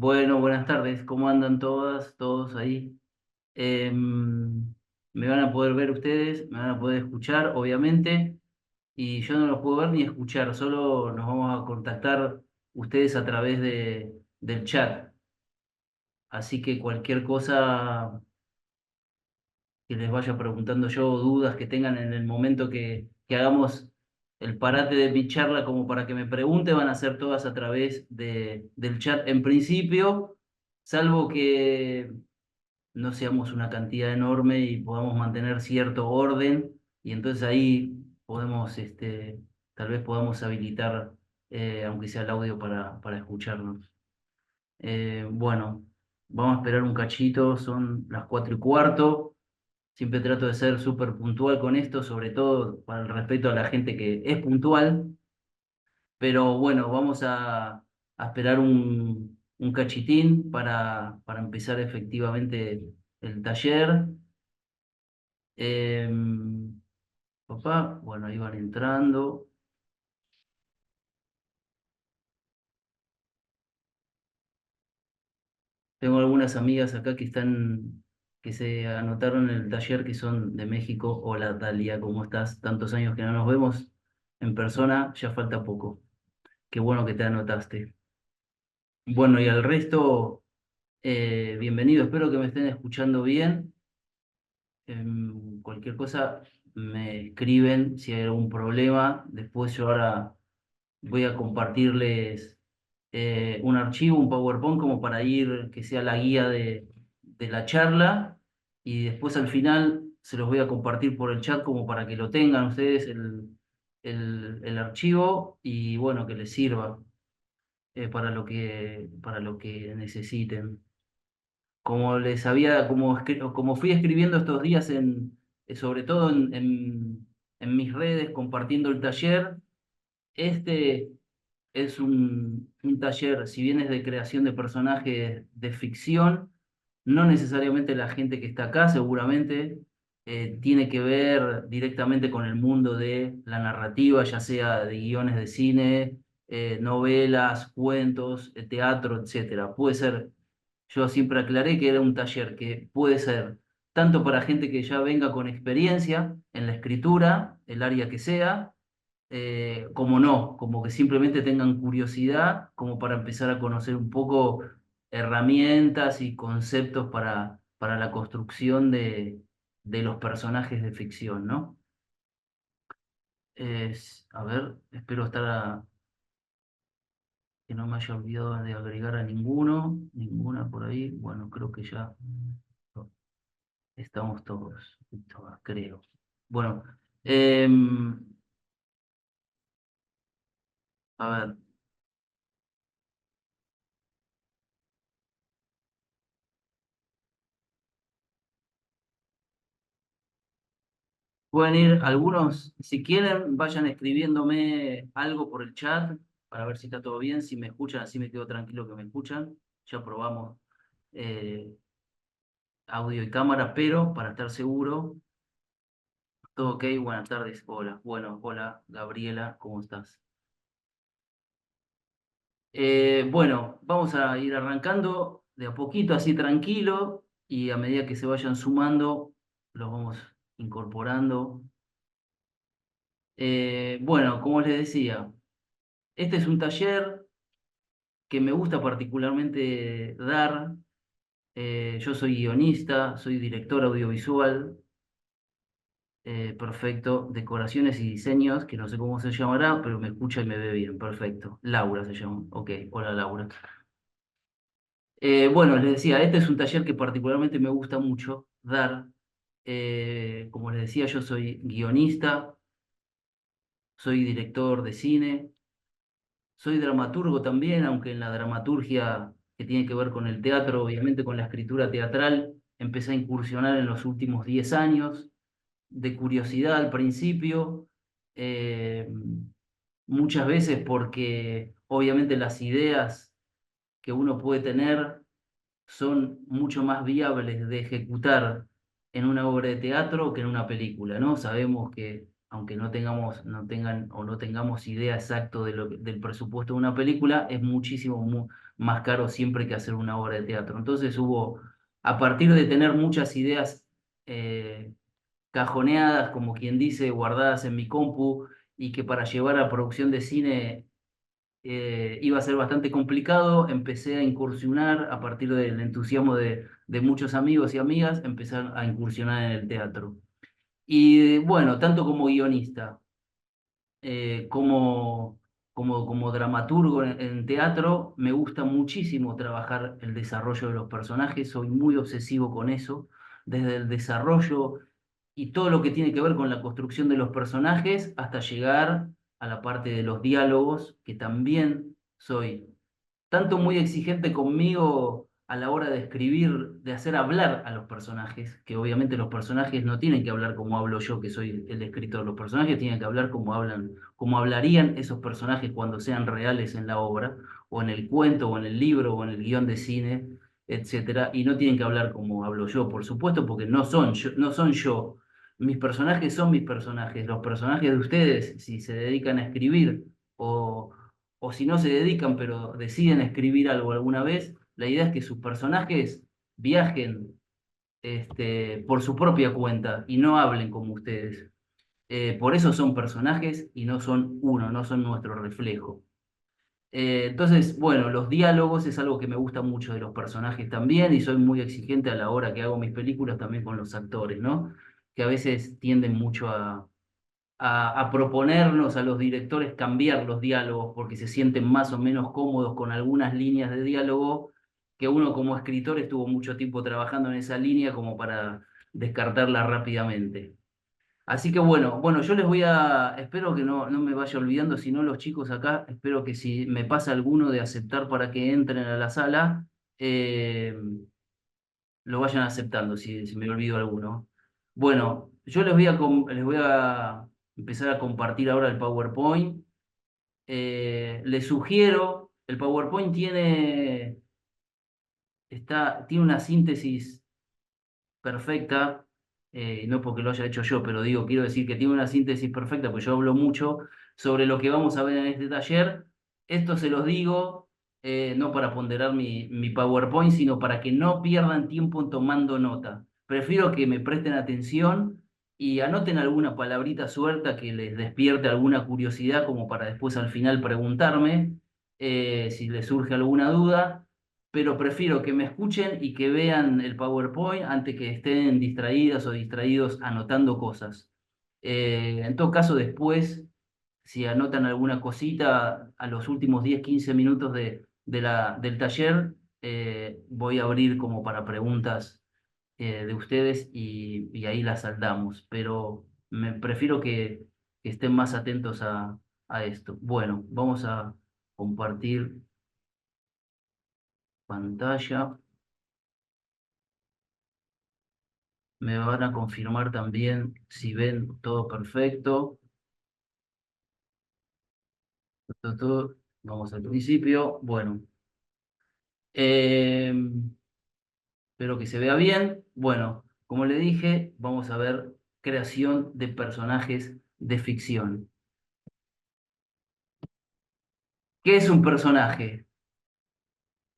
Bueno, buenas tardes. ¿Cómo andan todas, todos ahí? Me van a poder ver ustedes, me van a poder escuchar, obviamente, y yo no los puedo ver ni escuchar, solo nos vamos a contactar ustedes a través del chat. Así que cualquier cosa que les vaya preguntando yo, dudas que tengan en el momento que hagamos el parate de mi charla como para que me pregunte, van a ser todas a través del chat en principio, salvo que no seamos una cantidad enorme y podamos mantener cierto orden, y entonces ahí podemos, tal vez podamos habilitar, aunque sea el audio para escucharnos. Bueno, vamos a esperar un cachito, son las 4:15. Siempre trato de ser súper puntual con esto, sobre todo para el respeto a la gente que es puntual, pero bueno, vamos a esperar un cachitín para empezar efectivamente el taller. Papá, bueno, ahí van entrando. Tengo algunas amigas acá que se anotaron en el taller que son de México. Hola, Dalia, ¿cómo estás? Tantos años que no nos vemos en persona, ya falta poco. Qué bueno que te anotaste. Bueno, y al resto, bienvenido. Espero que me estén escuchando bien. Cualquier cosa me escriben si hay algún problema. Después yo ahora voy a compartirles un archivo, un PowerPoint como para ir, que sea la guía de la charla, y después al final se los voy a compartir por el chat como para que lo tengan ustedes el archivo y bueno, que les sirva para lo que necesiten. Como les había, como fui escribiendo estos días sobre todo en mis redes, compartiendo el taller. Este es un taller, si bien es de creación de personajes de ficción, no necesariamente la gente que está acá seguramente tiene que ver directamente con el mundo de la narrativa, ya sea de guiones de cine, novelas, cuentos, teatro, etcétera. Puede ser, yo siempre aclaré que era un taller que puede ser tanto para gente que ya venga con experiencia en la escritura, el área que sea, como no, como que simplemente tengan curiosidad, como para empezar a conocer un poco herramientas y conceptos para la construcción de los personajes de ficción, ¿no? A ver, espero que no me haya olvidado de agregar a ninguna por ahí. Bueno, creo que ya estamos todas, creo. Bueno, em, a ver. Pueden ir algunos, si quieren, vayan escribiéndome algo por el chat para ver si está todo bien, si me escuchan, así me quedo tranquilo que me escuchan. Ya probamos eh, audio y cámara, pero para estar seguro, todo ok, buenas tardes, hola, bueno, hola, Gabriela, ¿cómo estás? Bueno, vamos a ir arrancando de a poquito, así tranquilo, y a medida que se vayan sumando, los vamos incorporando. Bueno, como les decía, este es un taller que me gusta particularmente dar. Yo soy guionista, soy director audiovisual, perfecto, decoraciones y diseños, que no sé cómo se llamará, pero me escucha y me ve bien, perfecto. Laura se llama, ok, hola Laura. Bueno, les decía, este es un taller que particularmente me gusta mucho dar. Como les decía, yo soy guionista, soy director de cine. Soy dramaturgo también, aunque en la dramaturgia que tiene que ver con el teatro, obviamente con la escritura teatral, empecé a incursionar en los últimos 10 años, de curiosidad al principio, eh, muchas veces porque obviamente las ideas que uno puede tener son mucho más viables de ejecutar en una obra de teatro que en una película, ¿no? Sabemos que aunque no tengamos idea exacta del presupuesto de una película, es muchísimo más caro siempre que hacer una obra de teatro. Entonces a partir de tener muchas ideas eh, cajoneadas, como quien dice, guardadas en mi compu, y que para llevar a producción de cine iba a ser bastante complicado, empecé a incursionar a partir del entusiasmo de muchos amigos y amigas, empecé a incursionar en el teatro. Y bueno, tanto como guionista, como dramaturgo en teatro, me gusta muchísimo trabajar el desarrollo de los personajes, soy muy obsesivo con eso, desde el desarrollo y todo lo que tiene que ver con la construcción de los personajes hasta llegar a la parte de los diálogos, que también soy tanto muy exigente conmigo a la hora de escribir, de hacer hablar a los personajes, que obviamente los personajes no tienen que hablar como hablo yo, que soy el escritor, los personajes tienen que hablar como hablan, como hablarían esos personajes cuando sean reales en la obra, o en el cuento, o en el libro, o en el guión de cine, etcétera, y no tienen que hablar como hablo yo, por supuesto, porque no son yo. Mis personajes son mis personajes, los personajes de ustedes, si se dedican a escribir o si no se dedican, pero deciden escribir algo alguna vez, la idea es que sus personajes viajen por su propia cuenta y no hablen como ustedes. Por eso son personajes y no son uno, no son nuestro reflejo. Entonces, bueno, los diálogos es algo que me gusta mucho de los personajes también y soy muy exigente a la hora que hago mis películas también con los actores, ¿no? Que a veces tienden mucho a proponernos a los directores cambiar los diálogos porque se sienten más o menos cómodos con algunas líneas de diálogo que uno como escritor estuvo mucho tiempo trabajando en esa línea como para descartarla rápidamente. Así que bueno, yo espero que no me vaya olvidando, si no los chicos acá, espero que si me pasa alguno de aceptar para que entren a la sala, eh, lo vayan aceptando si me olvido alguno. Bueno, yo les voy a empezar a compartir ahora el PowerPoint. Les sugiero, el PowerPoint tiene una síntesis perfecta, no porque lo haya hecho yo, pero digo, quiero decir que tiene una síntesis perfecta, porque yo hablo mucho sobre lo que vamos a ver en este taller. Esto se los digo, no para ponderar mi PowerPoint, sino para que no pierdan tiempo tomando nota. Prefiero que me presten atención y anoten alguna palabrita suelta que les despierte alguna curiosidad, como para después al final preguntarme si les surge alguna duda, pero prefiero que me escuchen y que vean el PowerPoint antes que estén distraídas o distraídos anotando cosas. En todo caso, después, si anotan alguna cosita, a los últimos 10 15 minutos del taller, voy a abrir como para preguntas de ustedes y ahí las saldamos, pero prefiero que estén más atentos a esto. Bueno, vamos a compartir pantalla. Me van a confirmar también si ven todo perfecto. Vamos al principio. Bueno, eh, espero que se vea bien. Bueno, como le dije, vamos a ver creación de personajes de ficción. ¿Qué es un personaje?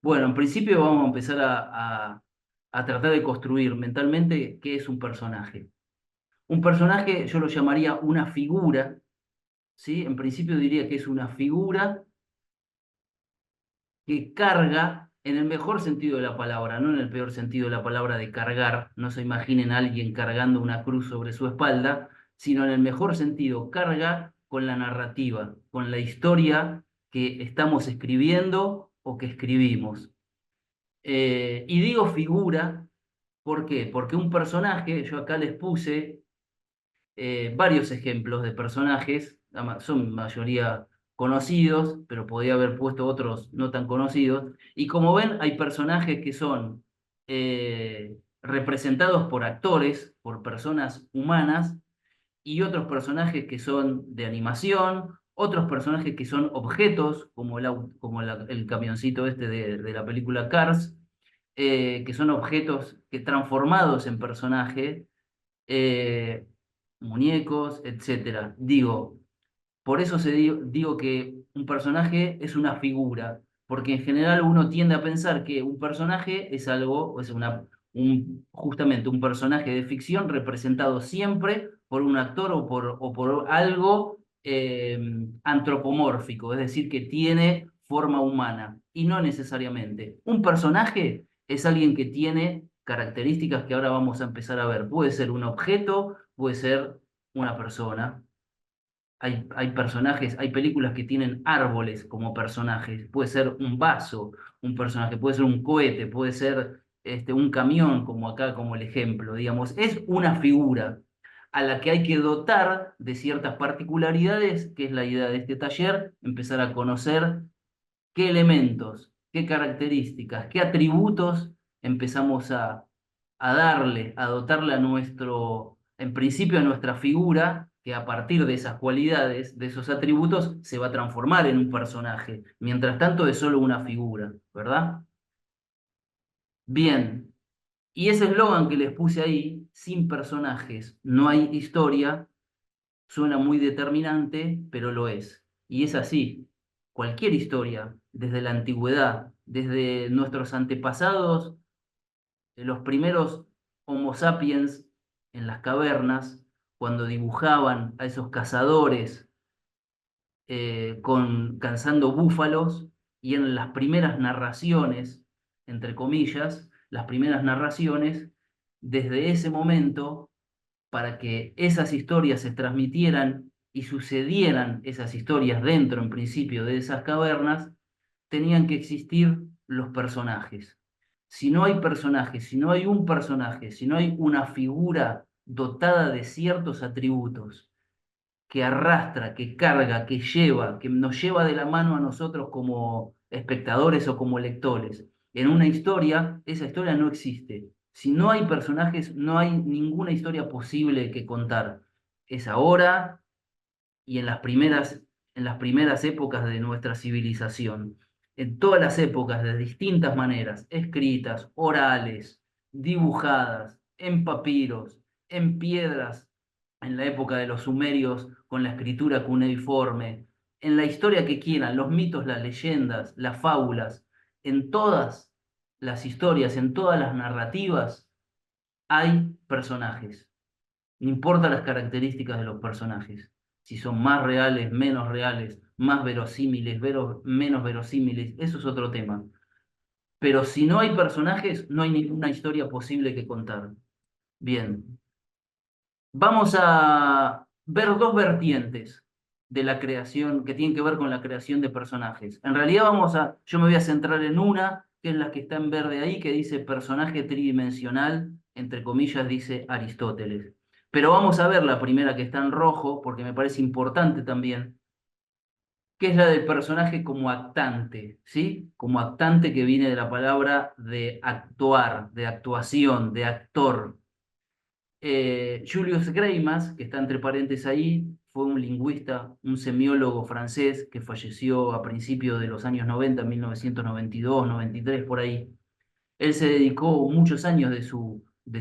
Bueno, en principio vamos a empezar a tratar de construir mentalmente qué es un personaje. Un personaje yo lo llamaría una figura, ¿sí? En principio diría que es una figura que carga en el mejor sentido de la palabra, no en el peor sentido de la palabra de cargar. No se imaginen a alguien cargando una cruz sobre su espalda, sino en el mejor sentido, carga con la narrativa, con la historia que estamos escribiendo o que escribimos. Y digo figura, ¿por qué? Porque un personaje, yo acá les puse varios ejemplos de personajes, son mayoría conocidos, pero podía haber puesto otros no tan conocidos. Y como ven, hay personajes que son representados por actores, por personas humanas, y otros personajes que son de animación, otros personajes que son objetos, como el camioncito este de la película Cars, que son objetos que transformados en personaje. eh, muñecos, etcétera. Digo, por eso digo que un personaje es una figura, porque en general uno tiende a pensar que un personaje es algo, es justamente un personaje de ficción representado siempre por un actor o por algo antropomórfico, es decir, que tiene forma humana, y no necesariamente. Un personaje es alguien que tiene características que ahora vamos a empezar a ver. Puede ser un objeto, puede ser una persona. Hay personajes, hay películas que tienen árboles como personajes. Puede ser un vaso, un personaje, puede ser un cohete, puede ser un camión, como acá, como el ejemplo, digamos. Es una figura a la que hay que dotar de ciertas particularidades, que es la idea de este taller, empezar a conocer qué elementos, qué características, qué atributos empezamos a darle, a dotarle a en principio a nuestra figura, que a partir de esas cualidades, de esos atributos, se va a transformar en un personaje. Mientras tanto es solo una figura, ¿verdad? Bien, y ese eslogan que les puse ahí, sin personajes no hay historia, suena muy determinante, pero lo es. Y es así. Cualquier historia, desde la antigüedad, desde nuestros antepasados, los primeros Homo sapiens en las cavernas, cuando dibujaban a esos cazadores cazando búfalos, y en las primeras narraciones, entre comillas, las primeras narraciones, desde ese momento para que esas historias se transmitieran y sucedieran esas historias dentro, en principio, de esas cavernas, tenían que existir los personajes. Si no hay personajes, si no hay un personaje, si no hay una figura dotada de ciertos atributos que arrastra, que carga, que lleva, que nos lleva de la mano a nosotros como espectadores o como lectores. En una historia, esa historia no existe. Si no hay personajes, no hay ninguna historia posible que contar. Es ahora y en las primeras épocas de nuestra civilización. En todas las épocas, de distintas maneras, escritas, orales, dibujadas, en papiros, en piedras, en la época de los sumerios, con la escritura cuneiforme, en la historia que quieran, los mitos, las leyendas, las fábulas, en todas las historias, en todas las narrativas, hay personajes. No importa las características de los personajes, si son más reales, menos reales, más verosímiles, menos verosímiles, eso es otro tema. Pero si no hay personajes, no hay ninguna historia posible que contar. Bien, vamos a ver dos vertientes de la creación que tienen que ver con la creación de personajes. En realidad yo me voy a centrar en una, que es la que está en verde ahí, que dice personaje tridimensional, entre comillas dice Aristóteles. Pero vamos a ver la primera que está en rojo, porque me parece importante también, que es la del personaje como actante, ¿sí? Como actante, que viene de la palabra de actuar, de actuación, de actor. Julius Greimas, que está entre paréntesis ahí, fue un lingüista, un semiólogo francés que falleció a principios de los años 90, 1992, 93, por ahí. Él se dedicó muchos años de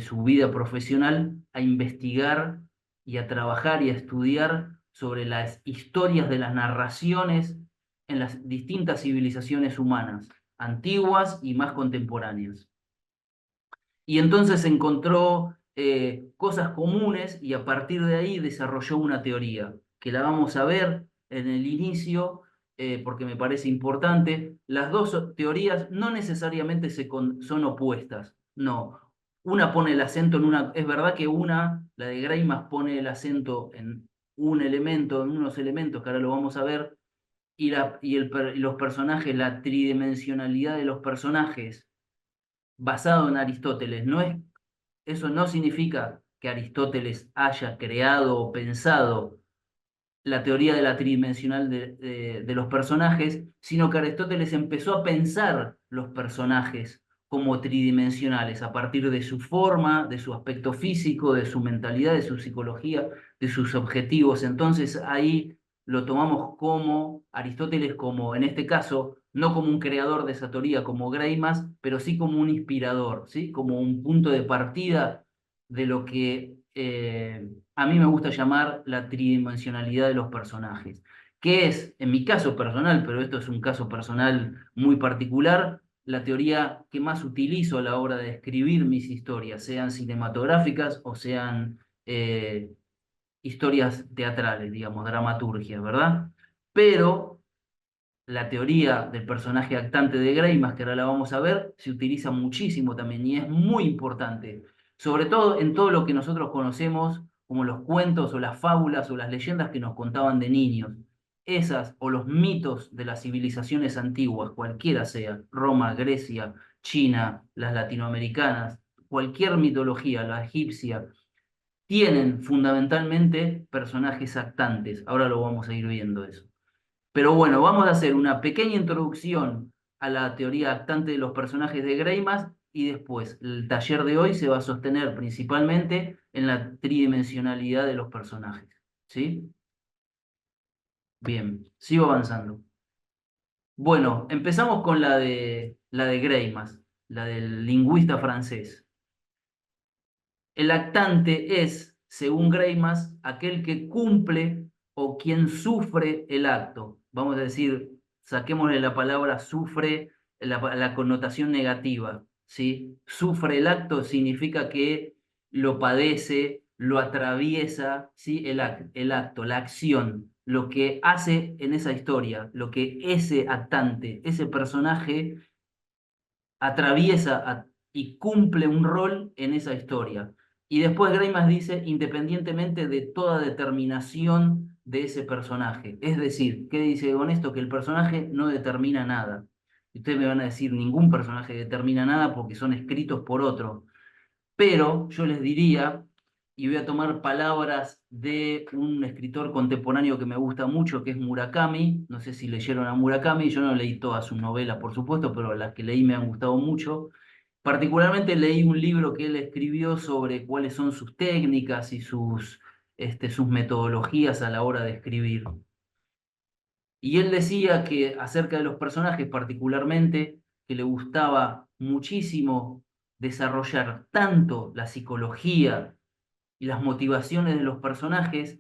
su vida profesional a investigar y a trabajar y a estudiar sobre las historias de las narraciones en las distintas civilizaciones humanas, antiguas y más contemporáneas. Y entonces encontró cosas comunes y a partir de ahí desarrolló una teoría, que la vamos a ver en el inicio, porque me parece importante. Las dos teorías no necesariamente son opuestas, no. Una pone el acento en una, es verdad que la de Greimas, pone el acento en un elemento, en unos elementos que ahora lo vamos a ver, y los personajes, la tridimensionalidad de los personajes basado en Aristóteles. Eso no significa que Aristóteles haya creado o pensado la teoría de la tridimensional de los personajes, sino que Aristóteles empezó a pensar los personajes como tridimensionales a partir de su forma, de su aspecto físico, de su mentalidad, de su psicología, de sus objetivos. Entonces ahí lo tomamos como Aristóteles, como en este caso, no como un creador de esa teoría como Greimas, pero sí como un inspirador, ¿sí? Como un punto de partida de lo que a mí me gusta llamar la tridimensionalidad de los personajes, que es, en mi caso personal, pero esto es un caso personal muy particular, la teoría que más utilizo a la hora de escribir mis historias, sean cinematográficas o sean historias teatrales, digamos, dramaturgia, ¿verdad? Pero la teoría del personaje actante de Greimas, que ahora la vamos a ver, se utiliza muchísimo también y es muy importante, sobre todo en todo lo que nosotros conocemos como los cuentos o las fábulas o las leyendas que nos contaban de niños. Esas o los mitos de las civilizaciones antiguas, cualquiera sea, Roma, Grecia, China, las latinoamericanas, cualquier mitología, la egipcia, tienen fundamentalmente personajes actantes. Ahora lo vamos a ir viendo eso. Pero bueno, vamos a hacer una pequeña introducción a la teoría actante de los personajes de Greimas y después el taller de hoy se va a sostener principalmente en la tridimensionalidad de los personajes. ¿Sí? Bien, sigo avanzando. Bueno, empezamos con la de Greimas, la del lingüista francés. El actante es, según Greimas, aquel que cumple o quien sufre el acto. Vamos a decir, saquémosle la palabra sufre, la connotación negativa, ¿sí? Sufre el acto significa que lo padece, lo atraviesa, ¿sí? El acto, la acción, lo que hace en esa historia, lo que ese actante, ese personaje atraviesa y cumple un rol en esa historia. Y después Greimas dice, independientemente de toda determinación de ese personaje. Es decir, ¿qué dice con esto? Que el personaje no determina nada. Y ustedes me van a decir, ningún personaje determina nada porque son escritos por otro. Pero yo les diría, y voy a tomar palabras de un escritor contemporáneo que me gusta mucho, que es Murakami. No sé si leyeron a Murakami, yo no leí todas sus novelas, por supuesto, pero las que leí me han gustado mucho. Particularmente leí un libro que él escribió sobre cuáles son sus técnicas y sus metodologías a la hora de escribir. Y él decía que acerca de los personajes particularmente, que le gustaba muchísimo desarrollar tanto la psicología y las motivaciones de los personajes,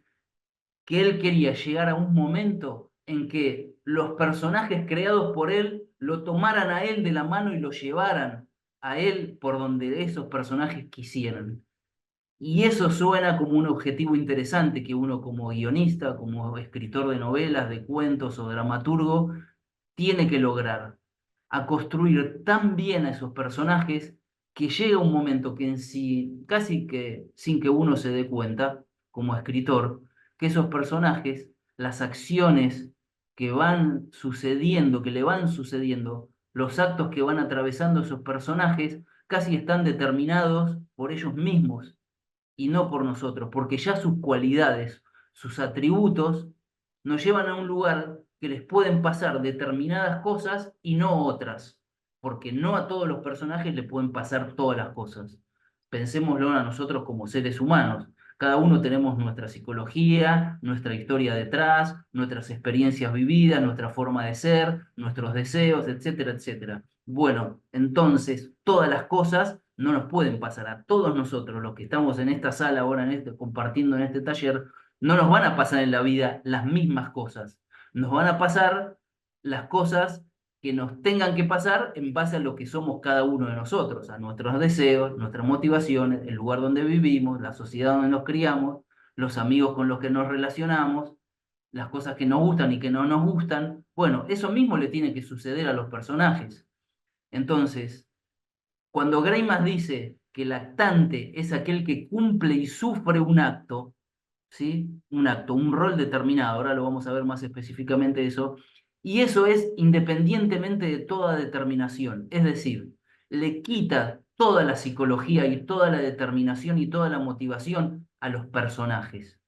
que él quería llegar a un momento en que los personajes creados por él lo tomaran a él de la mano y lo llevaran a él por donde esos personajes quisieran. Y eso suena como un objetivo interesante que uno como guionista, como escritor de novelas, de cuentos o dramaturgo, tiene que lograr. A construir tan bien a esos personajes que llega un momento que en sí, casi que sin que uno se dé cuenta, como escritor, que esos personajes, las acciones que van sucediendo, que le van sucediendo, los actos que van atravesando esos personajes, casi están determinados por ellos mismos y no por nosotros, porque ya sus cualidades, sus atributos, nos llevan a un lugar que les pueden pasar determinadas cosas y no otras, porque no a todos los personajes le pueden pasar todas las cosas. Pensémoslo a nosotros como seres humanos. Cada uno tenemos nuestra psicología, nuestra historia detrás, nuestras experiencias vividas, nuestra forma de ser, nuestros deseos, etcétera, etcétera. Bueno, entonces todas las cosas no nos pueden pasar a todos nosotros, los que estamos en esta sala ahora, compartiendo en este taller, no nos van a pasar en la vida las mismas cosas. Nos van a pasar las cosas que nos tengan que pasar en base a lo que somos cada uno de nosotros, a nuestros deseos, nuestras motivaciones, el lugar donde vivimos, la sociedad donde nos criamos, los amigos con los que nos relacionamos, las cosas que nos gustan y que no nos gustan. Bueno, eso mismo le tiene que suceder a los personajes. Entonces, cuando Greimas dice que el actante es aquel que cumple y sufre un acto, ¿sí? Un acto, un rol determinado, ahora lo vamos a ver más específicamente eso, y eso es independientemente de toda determinación, es decir, le quita toda la psicología y toda la determinación y toda la motivación a los personajes,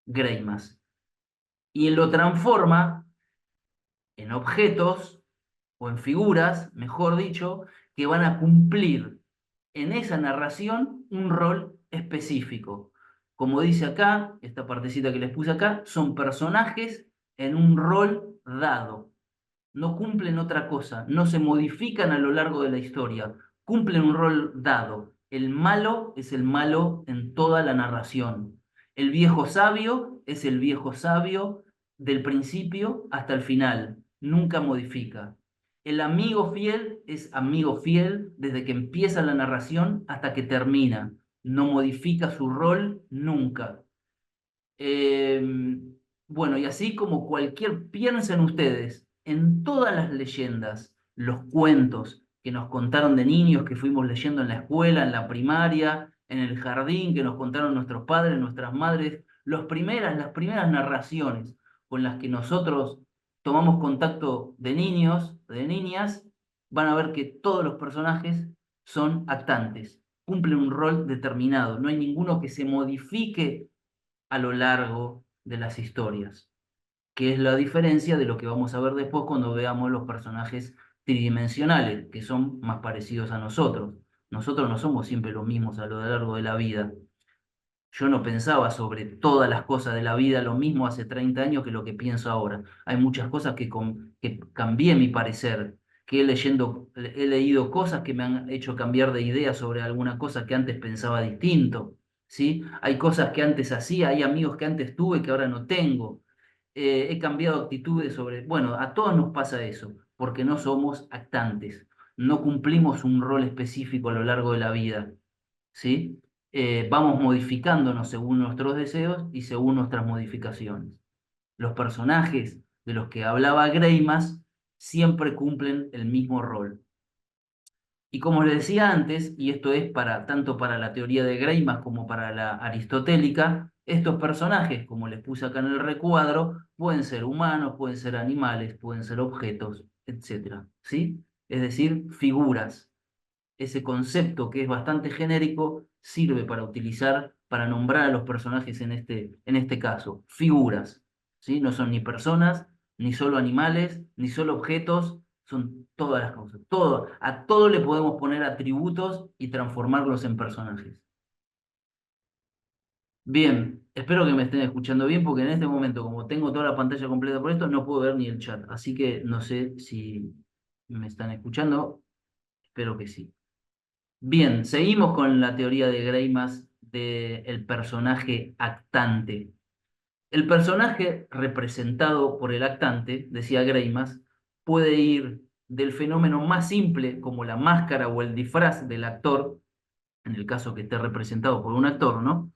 Greimas, y lo transforma en objetos o en figuras, mejor dicho, que van a cumplir en esa narración un rol específico. Como dice acá, esta partecita que les puse acá, son personajes en un rol dado. No cumplen otra cosa, no se modifican a lo largo de la historia, cumplen un rol dado. El malo es el malo en toda la narración. El viejo sabio es el viejo sabio del principio hasta el final, nunca modifica. El amigo fiel es amigo fiel desde que empieza la narración hasta que termina, no modifica su rol nunca. Eh, bueno, y así como piensen ustedes en todas las leyendas, los cuentos que nos contaron de niños, que fuimos leyendo en la escuela, en la primaria, en el jardín, que nos contaron nuestros padres, nuestras madres, las primeras narraciones con las que nosotros tomamos contacto de niños, de niñas, van a ver que todos los personajes son actantes, cumplen un rol determinado, no hay ninguno que se modifique a lo largo de las historias, que es la diferencia de lo que vamos a ver después cuando veamos los personajes tridimensionales, que son más parecidos a nosotros. Nosotros no somos siempre los mismos a lo largo de la vida. Yo no pensaba sobre todas las cosas de la vida lo mismo hace 30 años que lo que pienso ahora. Hay muchas cosas que cambié mi parecer, que he leído cosas que me han hecho cambiar de idea sobre alguna cosa que antes pensaba distinto, ¿sí? Hay cosas que antes hacía, hay amigos que antes tuve que ahora no tengo. He cambiado actitudes sobre... Bueno, a todos nos pasa eso, porque no somos actantes, no cumplimos un rol específico a lo largo de la vida, ¿sí? Vamos modificándonos según nuestros deseos y según nuestras modificaciones. Los personajes de los que hablaba Greimas siempre cumplen el mismo rol. Y como les decía antes, y esto es tanto para la teoría de Greimas como para la aristotélica, estos personajes, como les puse acá en el recuadro, pueden ser humanos, pueden ser animales, pueden ser objetos, etcétera, ¿sí? Es decir, figuras. Ese concepto que es bastante genérico sirve para utilizar, para nombrar a los personajes en este caso, figuras, ¿sí? No son ni personas, ni solo animales, ni solo objetos, son todas las cosas. A todo le podemos poner atributos y transformarlos en personajes. Bien, espero que me estén escuchando bien porque en este momento, como tengo toda la pantalla completa por esto, no puedo ver ni el chat. Así que no sé si me están escuchando, espero que sí. Bien, seguimos con la teoría de Greimas del personaje actante. El personaje representado por el actante, decía Greimas, puede ir del fenómeno más simple, como la máscara o el disfraz del actor, en el caso que esté representado por un actor, ¿no?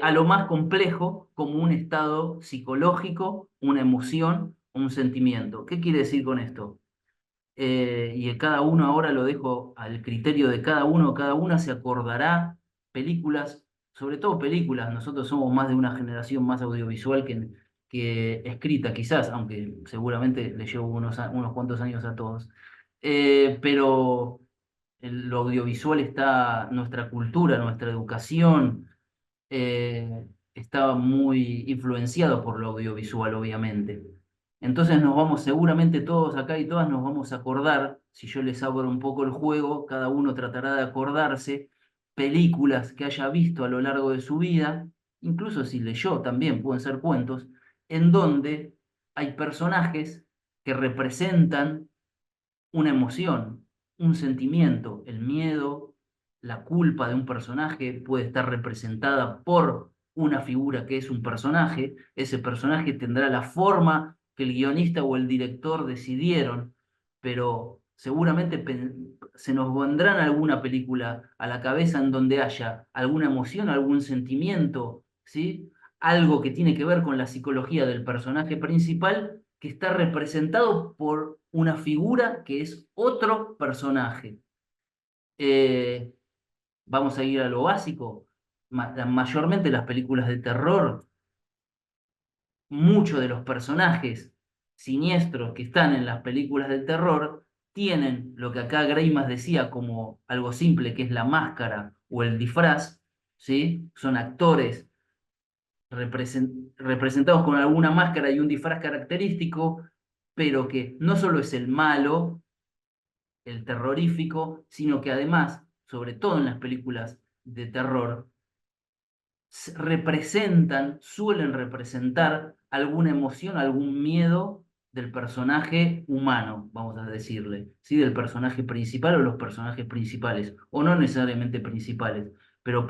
A lo más complejo, como un estado psicológico, una emoción, un sentimiento. ¿Qué quiere decir con esto? Y cada uno ahora lo dejo al criterio de cada una se acordará películas, sobre todo películas, nosotros somos más de una generación más audiovisual que escrita quizás, aunque seguramente le llevo unos cuantos años a todos. Pero lo audiovisual está, nuestra cultura, nuestra educación, estaba muy influenciado por lo audiovisual, obviamente. Entonces nos vamos, seguramente todos acá y todas nos vamos a acordar, si yo les abro un poco el juego, cada uno tratará de acordarse películas que haya visto a lo largo de su vida, incluso si leyó también, pueden ser cuentos, en donde hay personajes que representan una emoción, un sentimiento, el miedo, la culpa de un personaje puede estar representada por una figura que es un personaje, ese personaje tendrá la forma que el guionista o el director decidieron, pero seguramente se nos vendrán alguna película a la cabeza en donde haya alguna emoción, algún sentimiento, ¿sí? Algo que tiene que ver con la psicología del personaje principal que está representado por una figura que es otro personaje. Eh, Vamos a ir a lo básico. Mayormente las películas de terror, muchos de los personajes siniestros que están en las películas de terror tienen lo que acá Greimas decía como algo simple, que es la máscara o el disfraz, ¿sí? Son actores representados con alguna máscara y un disfraz característico, pero que no solo es el malo, el terrorífico, sino que además, sobre todo en las películas de terror, suelen representar alguna emoción, algún miedo del personaje humano, vamos a decirle, ¿sí? Del personaje principal o los personajes principales, o no necesariamente principales, pero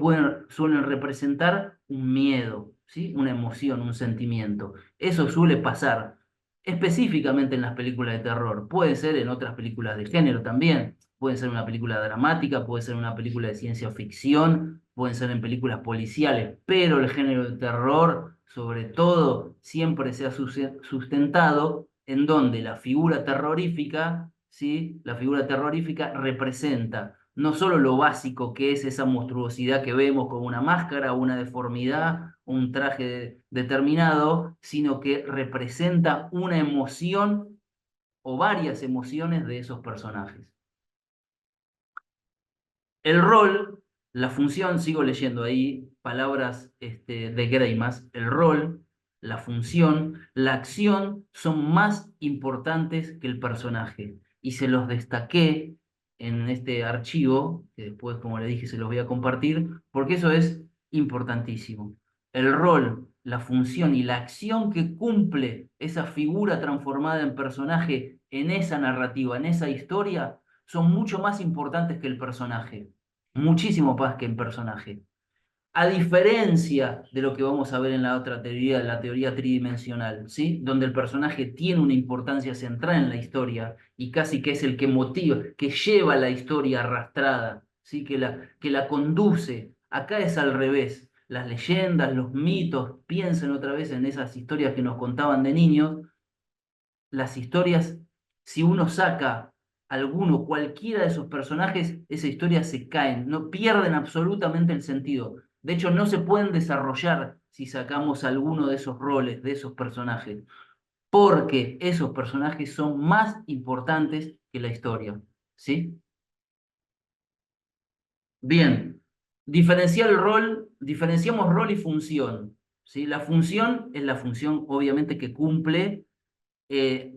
suelen representar un miedo, ¿sí? Una emoción, un sentimiento. Eso suele pasar específicamente en las películas de terror. Puede ser en otras películas de género también. Puede ser una película dramática, puede ser una película de ciencia ficción, pueden ser en películas policiales, pero el género de terror, sobre todo, siempre se ha sustentado en donde la figura terrorífica, ¿sí? La figura terrorífica representa no solo lo básico que es esa monstruosidad que vemos como una máscara, una deformidad, un traje determinado, sino que representa una emoción o varias emociones de esos personajes. El rol, la función, sigo leyendo ahí palabras de Greimas, el rol, la función, la acción son más importantes que el personaje. Y se los destaqué en este archivo, que después, como le dije, se los voy a compartir, porque eso es importantísimo. El rol, la función y la acción que cumple esa figura transformada en personaje en esa narrativa, en esa historia, son mucho más importantes que el personaje, muchísimo más que el personaje. A diferencia de lo que vamos a ver en la otra teoría, la teoría tridimensional, ¿sí? Donde el personaje tiene una importancia central en la historia y casi que es el que motiva, que lleva la historia arrastrada, ¿sí? Que la conduce. Acá es al revés. Las leyendas, los mitos, piensen otra vez en esas historias que nos contaban de niños, las historias, si uno saca alguno, cualquiera de esos personajes, esas historias se caen, no pierden absolutamente el sentido. De hecho, no se pueden desarrollar si sacamos alguno de esos roles, de esos personajes, porque esos personajes son más importantes que la historia. ¿Sí? Bien, diferenciamos rol y función. ¿Sí? La función es la función, obviamente, que cumple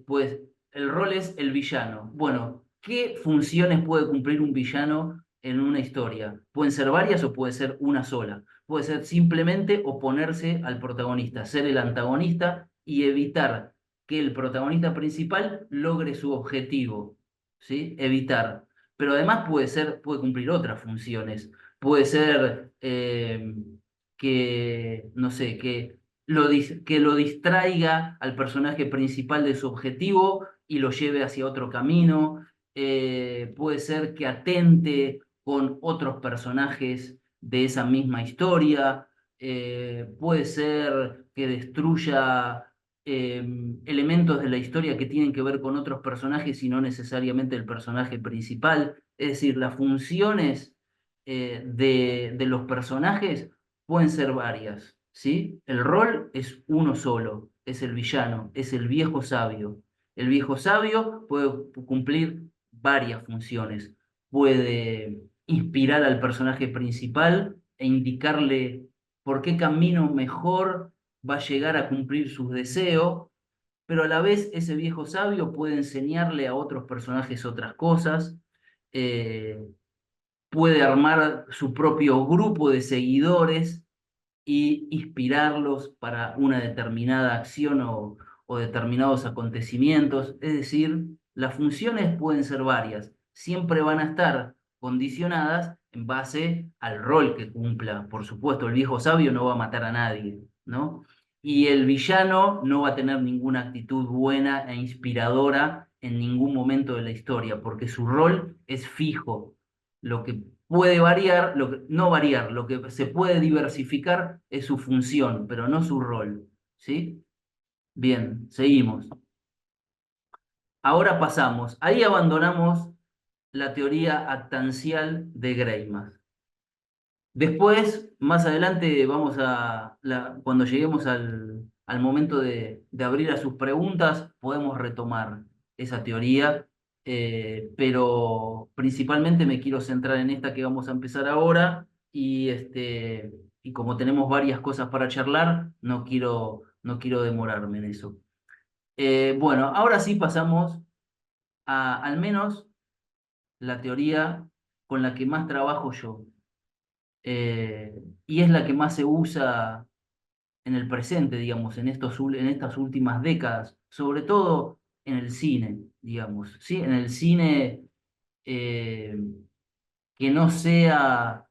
pues el rol es el villano. Bueno, ¿qué funciones puede cumplir un villano en una historia? Pueden ser varias o puede ser una sola. Puede ser simplemente oponerse al protagonista, ser el antagonista y evitar que el protagonista principal logre su objetivo, ¿sí? Evitar. Pero además puede cumplir otras funciones. Puede ser que, no sé, que lo distraiga al personaje principal de su objetivo y lo lleve hacia otro camino. Puede ser que atente con otros personajes de esa misma historia. Puede ser que destruya elementos de la historia que tienen que ver con otros personajes y no necesariamente el personaje principal. Es decir, las funciones de los personajes pueden ser varias, ¿sí? El rol es uno solo, es el villano, es el viejo sabio. El viejo sabio puede cumplir varias funciones. Puede inspirar al personaje principal e indicarle por qué camino mejor va a llegar a cumplir sus deseos, pero a la vez ese viejo sabio puede enseñarle a otros personajes otras cosas. eh, Puede armar su propio grupo de seguidores y inspirarlos para una determinada acción o determinados acontecimientos. Es decir, las funciones pueden ser varias, siempre van a estar condicionadas en base al rol que cumpla. Por supuesto, el viejo sabio no va a matar a nadie, ¿no? Y el villano no va a tener ninguna actitud buena e inspiradora en ningún momento de la historia, porque su rol es fijo. Lo que puede variar, no variar, lo que se puede diversificar es su función, pero no su rol. ¿Sí? Bien, seguimos. Ahora pasamos. Ahí abandonamos la teoría actancial de Greimas. Después, más adelante, cuando lleguemos al momento de abrir a sus preguntas, podemos retomar esa teoría, pero principalmente me quiero centrar en esta que vamos a empezar ahora y como tenemos varias cosas para charlar, no quiero demorarme en eso. Bueno, ahora sí pasamos a al menos la teoría con la que más trabajo yo eh, y es la que más se usa en el presente, digamos, en estas últimas décadas, sobre todo en el cine, digamos, ¿sí? En el cine eh, que no sea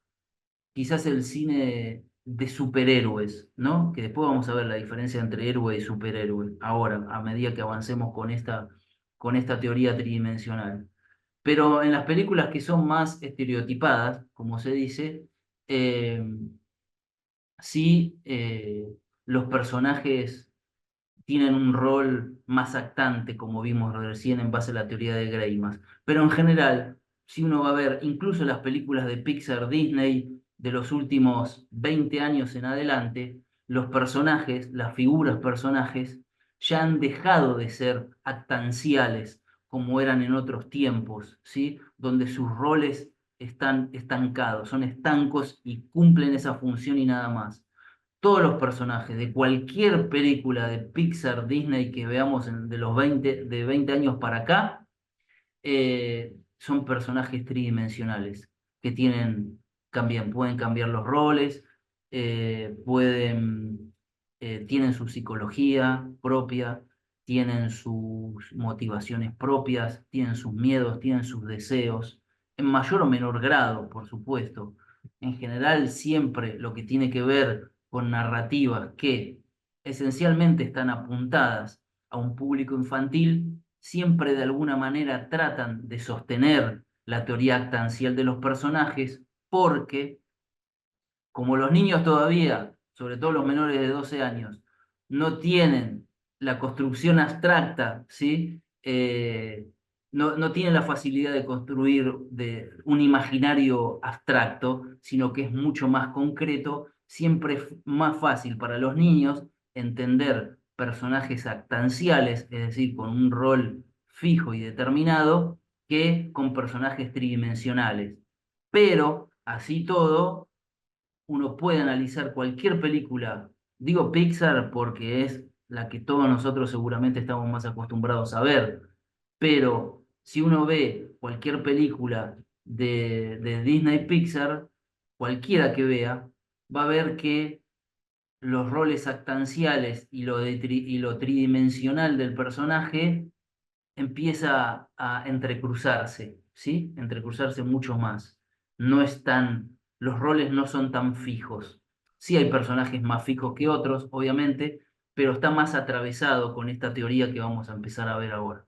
quizás el cine de superhéroes, ¿no? Que después vamos a ver la diferencia entre héroe y superhéroe, ahora, a medida que avancemos con esta teoría tridimensional. Pero en las películas que son más estereotipadas, como se dice, eh, sí, los personajes tienen un rol más actante, como vimos recién en base a la teoría de Greimas. Pero en general, si uno va a ver incluso las películas de Pixar, Disney, de los últimos 20 años en adelante, los personajes, las figuras personajes, ya han dejado de ser actanciales como eran en otros tiempos, ¿sí? Donde sus roles están estancados, son estancos y cumplen esa función y nada más. Todos los personajes de cualquier película de Pixar, Disney que veamos de los 20, de 20 años para acá, son personajes tridimensionales que pueden cambiar los roles, tienen su psicología propia, tienen sus motivaciones propias, tienen sus miedos, tienen sus deseos, en mayor o menor grado, por supuesto. En general, siempre lo que tiene que ver con narrativas que esencialmente están apuntadas a un público infantil, siempre de alguna manera tratan de sostener la teoría actancial de los personajes, porque como los niños todavía, sobre todo los menores de 12 años, no tienen la construcción abstracta, ¿sí? No tienen la facilidad de construir un imaginario abstracto, sino que es mucho más concreto, siempre es más fácil para los niños entender personajes actanciales, es decir, con un rol fijo y determinado, que con personajes tridimensionales. Pero, así todo, uno puede analizar cualquier película, digo Pixar porque es la que todos nosotros seguramente estamos más acostumbrados a ver, pero si uno ve cualquier película de Disney Pixar, cualquiera que vea, va a ver que los roles actanciales y lo tridimensional del personaje empieza a entrecruzarse, ¿sí? Entrecruzarse mucho más. Los roles no son tan fijos. Sí hay personajes más fijos que otros, obviamente, pero está más atravesado con esta teoría que vamos a empezar a ver ahora.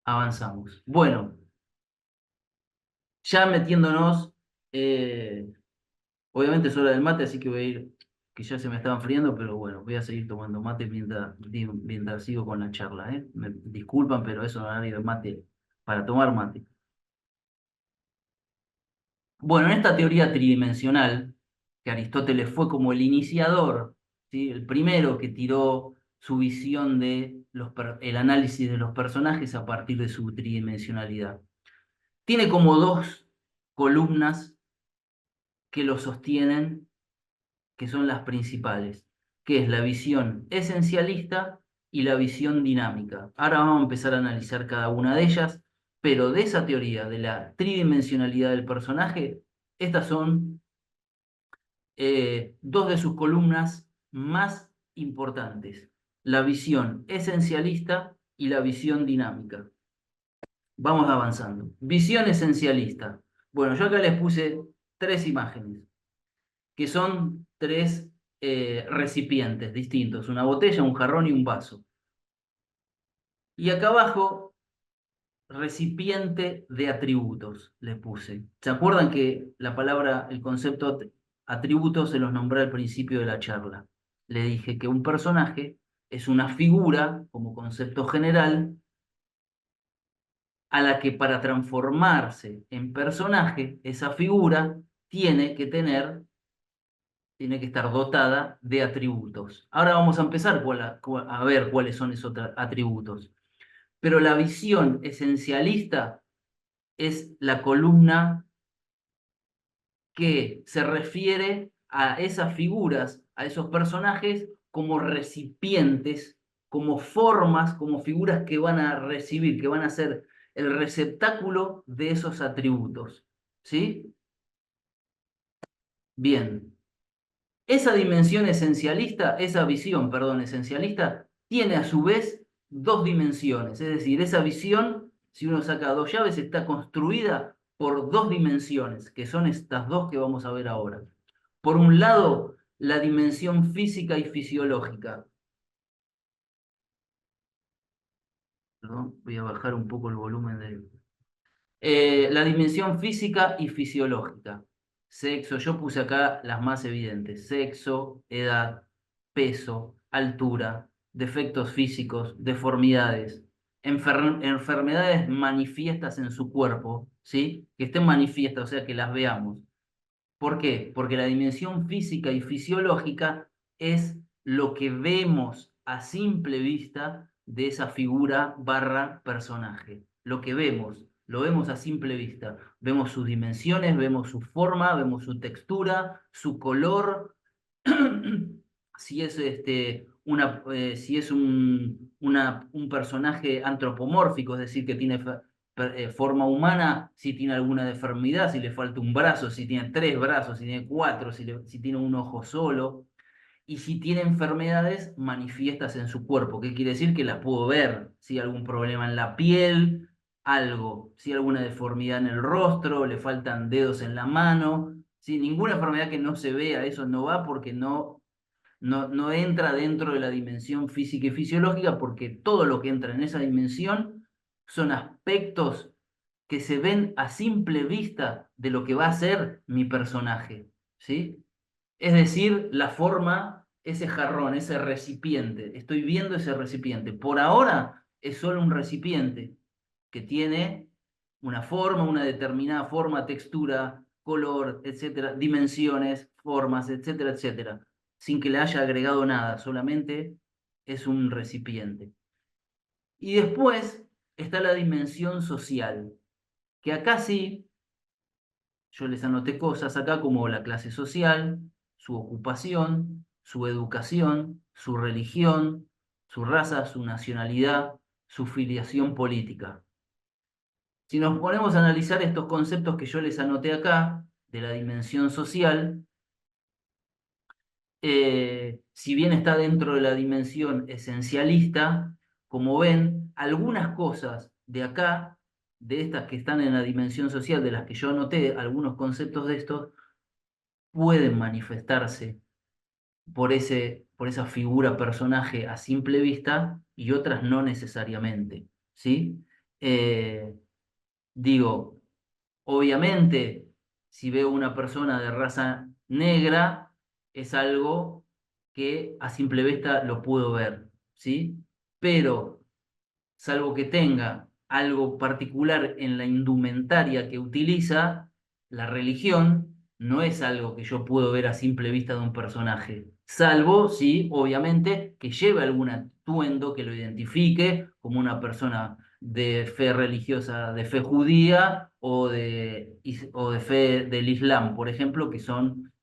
Avanzamos. Bueno, ya metiéndonos, eh, obviamente es hora del mate, así que voy a ir, que ya se me estaba enfriando, pero bueno, voy a seguir tomando mate mientras sigo con la charla, ¿eh? Me disculpan, pero eso no horario de mate para tomar mate. Bueno, en esta teoría tridimensional, que Aristóteles fue como el iniciador, ¿sí? El primero que tiró su visión de el análisis de los personajes a partir de su tridimensionalidad. Tiene como dos columnas que lo sostienen, que son las principales, que es la visión esencialista y la visión dinámica. Ahora vamos a empezar a analizar cada una de ellas, pero de esa teoría de la tridimensionalidad del personaje, estas son dos de sus columnas más importantes, la visión esencialista y la visión dinámica. Vamos avanzando. Visión esencialista. Bueno, yo acá les puse tres imágenes, que son tres recipientes distintos, una botella, un jarrón y un vaso. Y acá abajo, recipiente de atributos, le puse. ¿Se acuerdan que la palabra, el concepto atributos se los nombré al principio de la charla? Le dije que un personaje es una figura, como concepto general, a la que para transformarse en personaje, esa figura tiene que tiene que estar dotada de atributos. Ahora vamos a empezar a ver cuáles son esos atributos. Pero la visión esencialista es la columna que se refiere a esas figuras, a esos personajes, como recipientes, como formas, como figuras que van a recibir, que van a ser el receptáculo de esos atributos. ¿Sí? Bien. Esa dimensión esencialista, esa visión, perdón, esencialista, tiene a su vez dos dimensiones. Es decir, esa visión, si uno saca dos llaves, está construida por dos dimensiones, que son estas dos que vamos a ver ahora. Por un lado, la dimensión física y fisiológica. Perdón, voy a bajar un poco el volumen de... la dimensión física y fisiológica. Sexo, yo puse acá las más evidentes. Sexo, edad, peso, altura, defectos físicos, deformidades, enfermedades manifiestas en su cuerpo, ¿sí? Que estén manifiestas, o sea, que las veamos. ¿Por qué? Porque la dimensión física y fisiológica es lo que vemos a simple vista de esa figura barra personaje. Lo que vemos, lo vemos a simple vista. Vemos sus dimensiones, vemos su forma, vemos su textura, su color, si es, si es un personaje antropomórfico, es decir, que tiene forma humana, si tiene alguna deformidad, si le falta un brazo, si tiene tres brazos, si tiene cuatro, si tiene un ojo solo, y si tiene enfermedades manifiestas en su cuerpo. ¿Qué quiere decir? Que las puedo ver, si hay algún problema en la piel, algo, si hay alguna deformidad en el rostro, le faltan dedos en la mano, si ninguna enfermedad que no se vea, eso no va porque no entra dentro de la dimensión física y fisiológica, porque todo lo que entra en esa dimensión son aspectos que se ven a simple vista de lo que va a ser mi personaje, ¿sí? Es decir, la forma, ese jarrón, ese recipiente, estoy viendo ese recipiente. Por ahora es solo un recipiente que tiene una forma, una determinada forma, textura, color, etcétera, dimensiones, formas, etcétera, etcétera, sin que le haya agregado nada, solamente es un recipiente. Y después está la dimensión social, que acá sí, yo les anoté cosas acá como la clase social, su ocupación, su educación, su religión, su raza, su nacionalidad, su filiación política. Si nos ponemos a analizar estos conceptos que yo les anoté acá, de la dimensión social, si bien está dentro de la dimensión esencialista, como ven, algunas cosas de acá, de estas que están en la dimensión social, de las que yo anoté, algunos conceptos de estos, pueden manifestarse por esa figura personaje a simple vista y otras no necesariamente, ¿sí? Eh, digo, obviamente, si veo una persona de raza negra, es algo que a simple vista lo puedo ver, ¿sí? Pero, salvo que tenga algo particular en la indumentaria que utiliza, la religión no es algo que yo puedo ver a simple vista de un personaje, salvo, sí, obviamente, que lleve algún atuendo que lo identifique como una persona de fe religiosa, de fe judía o de fe del Islam, por ejemplo, que son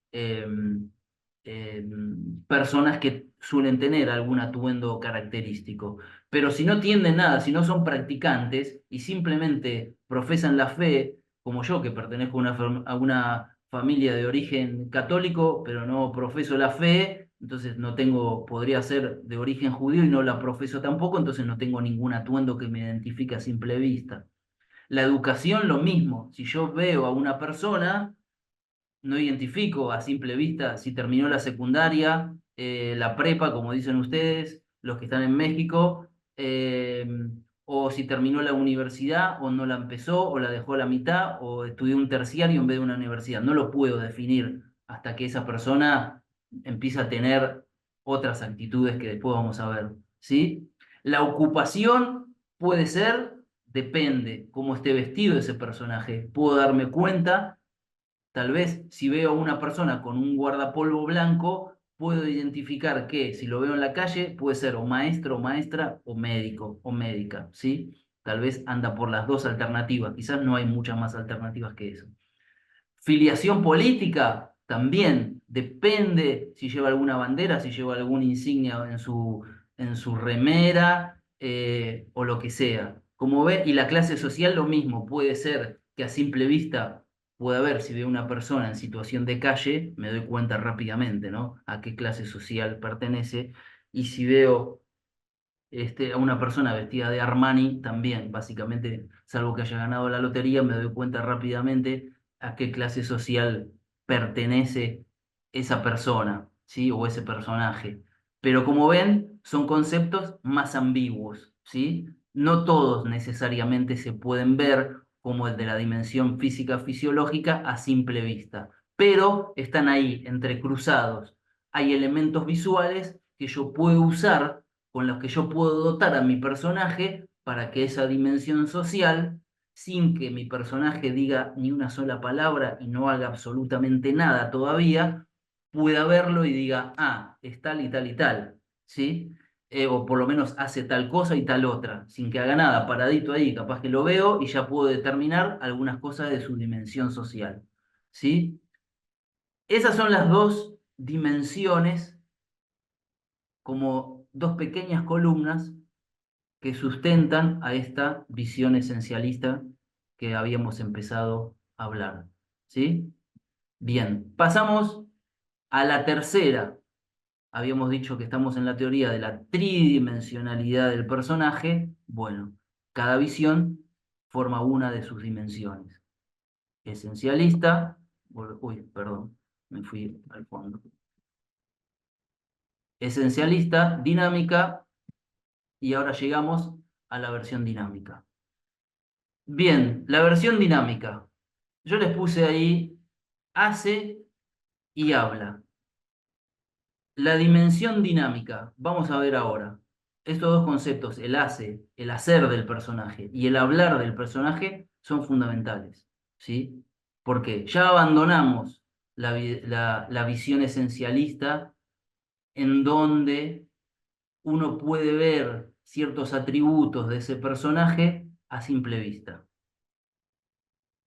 personas que suelen tener algún atuendo característico. Pero si no tienden nada, si no son practicantes y simplemente profesan la fe, como yo, que pertenezco a una familia de origen católico, pero no profeso la fe, entonces no tengo, podría ser de origen judío y no la profeso tampoco, entonces no tengo ningún atuendo que me identifique a simple vista. La educación, lo mismo. Si yo veo a una persona, no identifico a simple vista si terminó la secundaria, la prepa, como dicen ustedes, los que están en México, eh, o si terminó la universidad o no la empezó o la dejó a la mitad o estudió un terciario en vez de una universidad. No lo puedo definir hasta que esa persona empieza a tener otras actitudes que después vamos a ver, ¿sí? La ocupación puede ser, depende cómo esté vestido ese personaje. Puedo darme cuenta. Tal vez si veo a una persona con un guardapolvo blanco, puedo identificar que si lo veo en la calle puede ser o maestro o maestra o médico o médica, ¿sí? Tal vez anda por las dos alternativas, quizás no hay muchas más alternativas que eso. Filiación política también depende si lleva alguna bandera, si lleva alguna insignia en su remera o lo que sea. Como ve, y la clase social lo mismo, puede ser que a simple vista pueda ver si veo una persona en situación de calle, me doy cuenta rápidamente, ¿no? A qué clase social pertenece. Y si veo a una persona vestida de Armani también, básicamente, salvo que haya ganado la lotería, me doy cuenta rápidamente a qué clase social pertenece esa persona, ¿sí? O ese personaje. Pero como ven, son conceptos más ambiguos, ¿sí? No todos necesariamente se pueden ver como el de la dimensión física fisiológica a simple vista, pero están ahí entrecruzados. Hay elementos visuales que yo puedo usar, con los que yo puedo dotar a mi personaje para que esa dimensión social, sin que mi personaje diga ni una sola palabra y no haga absolutamente nada todavía, pueda verlo y diga, ah, es tal y tal y tal, ¿sí? O por lo menos hace tal cosa y tal otra, sin que haga nada, paradito ahí, capaz que lo veo y ya puedo determinar algunas cosas de su dimensión social, ¿sí? Esas son las dos dimensiones, como dos pequeñas columnas que sustentan a esta visión esencialista que habíamos empezado a hablar, ¿sí? Bien, pasamos a la tercera. Habíamos dicho que estamos en la teoría de la tridimensionalidad del personaje. Bueno, cada visión forma una de sus dimensiones. Esencialista, uy, perdón, me fui al fondo. Esencialista, dinámica, y ahora llegamos a la versión dinámica. Bien, la versión dinámica. Yo les puse ahí hace y habla. La dimensión dinámica, vamos a ver ahora. Estos dos conceptos, el hace, el hacer del personaje y el hablar del personaje, son fundamentales, ¿sí? Porque ya abandonamos la visión esencialista en donde uno puede ver ciertos atributos de ese personaje a simple vista.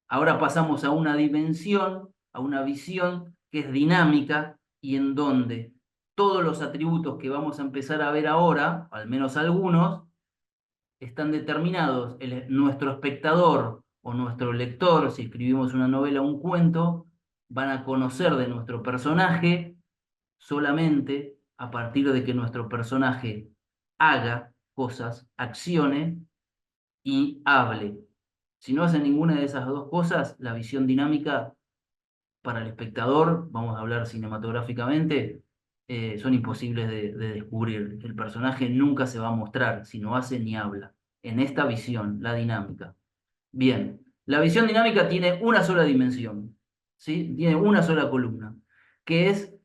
Ahora pasamos a una dimensión, a una visión que es dinámica y en donde todos los atributos que vamos a empezar a ver ahora, al menos algunos, están determinados. Nuestro espectador o nuestro lector, si escribimos una novela o un cuento, van a conocer de nuestro personaje solamente a partir de que nuestro personaje haga cosas, accione y hable. Si no hace ninguna de esas dos cosas, la visión dinámica para el espectador, vamos a hablar cinematográficamente, son imposibles de descubrir. El personaje nunca se va a mostrar si no hace ni habla. En esta visión, la dinámica. Bien, la visión dinámica tiene una sola dimensión, ¿sí? Tiene una sola columna, que es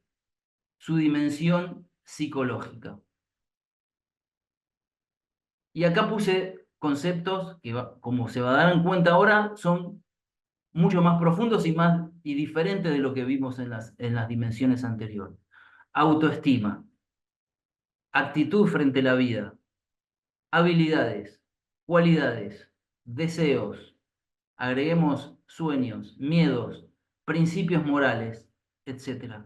su dimensión psicológica. Y acá puse conceptos que, como se va a dar en cuenta ahora, son mucho más profundos y diferentes de lo que vimos en las dimensiones anteriores. Autoestima, actitud frente a la vida, habilidades, cualidades, deseos, agreguemos sueños, miedos, principios morales, etc.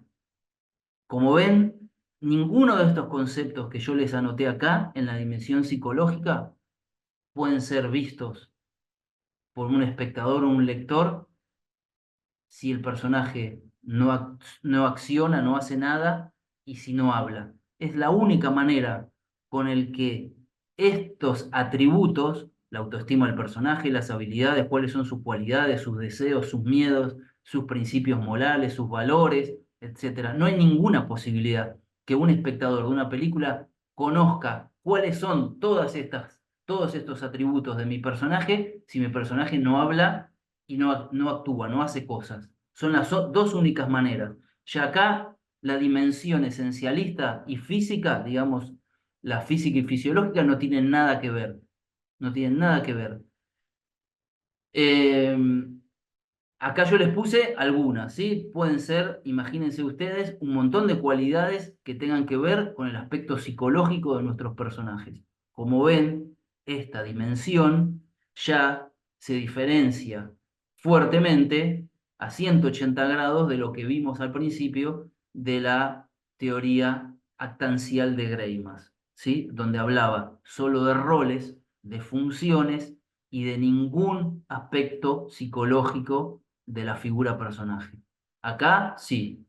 Como ven, ninguno de estos conceptos que yo les anoté acá en la dimensión psicológica pueden ser vistos por un espectador o un lector si el personaje no acciona, no hace nada y si no habla. Es la única manera con el que estos atributos, la autoestima del personaje, las habilidades, cuáles son sus cualidades, sus deseos, sus miedos, sus principios morales, sus valores, etcétera. No hay ninguna posibilidad que un espectador de una película conozca cuáles son todos estos atributos de mi personaje si mi personaje no habla y no actúa, no hace cosas. Son las dos únicas maneras. Ya acá la dimensión esencialista y física, digamos, la física y fisiológica no tienen nada que ver. No tienen nada que ver. Eh, Acá yo les puse algunas, ¿sí? Pueden ser, imagínense ustedes, un montón de cualidades que tengan que ver con el aspecto psicológico de nuestros personajes. Como ven, esta dimensión ya se diferencia fuertemente a 180 grados de lo que vimos al principio de la teoría actancial de Greimas, ¿sí? Donde hablaba solo de roles, de funciones y de ningún aspecto psicológico de la figura personaje. Acá sí.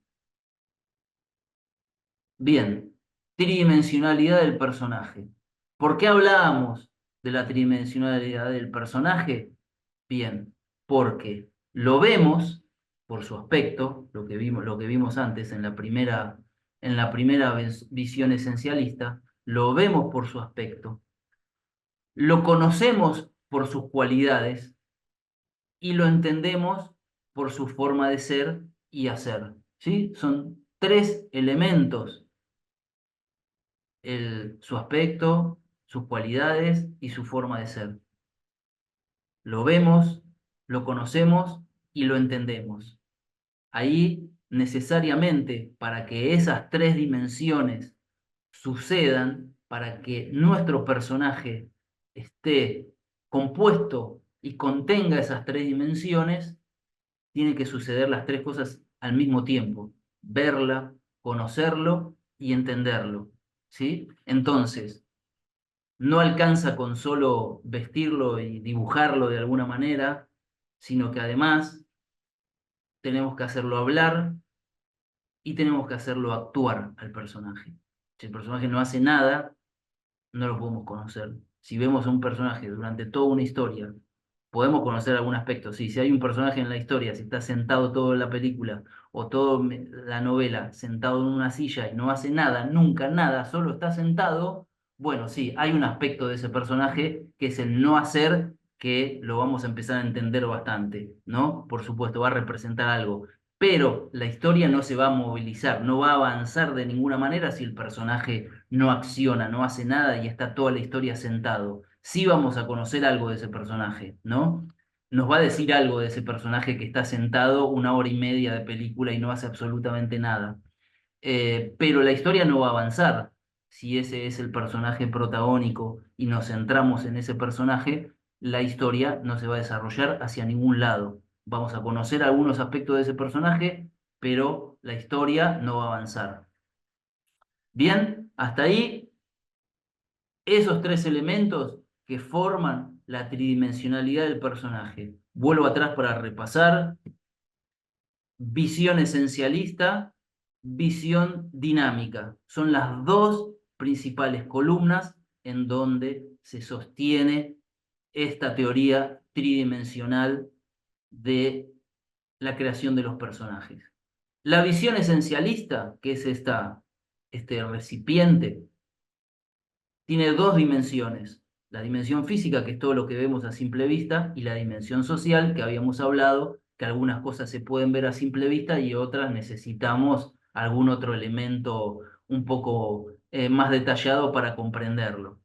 Bien, tridimensionalidad del personaje. ¿Por qué hablábamos de la tridimensionalidad del personaje? Bien, porque lo vemos por su aspecto, lo que vimos antes en la primera visión esencialista, lo vemos por su aspecto, lo conocemos por sus cualidades y lo entendemos por su forma de ser y hacer. ¿Sí? Son tres elementos: su aspecto, sus cualidades y su forma de ser. Lo vemos, lo conocemos y lo entendemos. Ahí, necesariamente, para que esas tres dimensiones sucedan, para que nuestro personaje esté compuesto y contenga esas tres dimensiones, tiene que suceder las tres cosas al mismo tiempo: verla, conocerlo y entenderlo. ¿Sí? Entonces, no alcanza con solo vestirlo y dibujarlo de alguna manera, sino que además tenemos que hacerlo hablar y tenemos que hacerlo actuar al personaje. Si el personaje no hace nada, no lo podemos conocer. Si vemos a un personaje durante toda una historia, podemos conocer algún aspecto. Sí, si hay un personaje en la historia, si está sentado todo en la película o toda la novela sentado en una silla y no hace nada, nunca nada, solo está sentado, bueno, sí, hay un aspecto de ese personaje que es el no hacer, que lo vamos a empezar a entender bastante, ¿no? Por supuesto, va a representar algo. Pero la historia no se va a movilizar, no va a avanzar de ninguna manera si el personaje no acciona, no hace nada y está toda la historia sentado. Sí vamos a conocer algo de ese personaje, ¿no? Nos va a decir algo de ese personaje que está sentado una hora y media de película y no hace absolutamente nada. Pero la historia no va a avanzar si ese es el personaje protagónico y nos centramos en ese personaje. La historia no se va a desarrollar hacia ningún lado. Vamos a conocer algunos aspectos de ese personaje, pero la historia no va a avanzar. Bien, hasta ahí esos tres elementos que forman la tridimensionalidad del personaje. Vuelvo atrás para repasar: visión esencialista, visión dinámica. Son las dos principales columnas en donde se sostiene esta teoría tridimensional de la creación de los personajes. La visión esencialista, que es este recipiente, tiene dos dimensiones: la dimensión física, que es todo lo que vemos a simple vista, y la dimensión social, que habíamos hablado, que algunas cosas se pueden ver a simple vista y otras necesitamos algún otro elemento un poco más detallado para comprenderlo.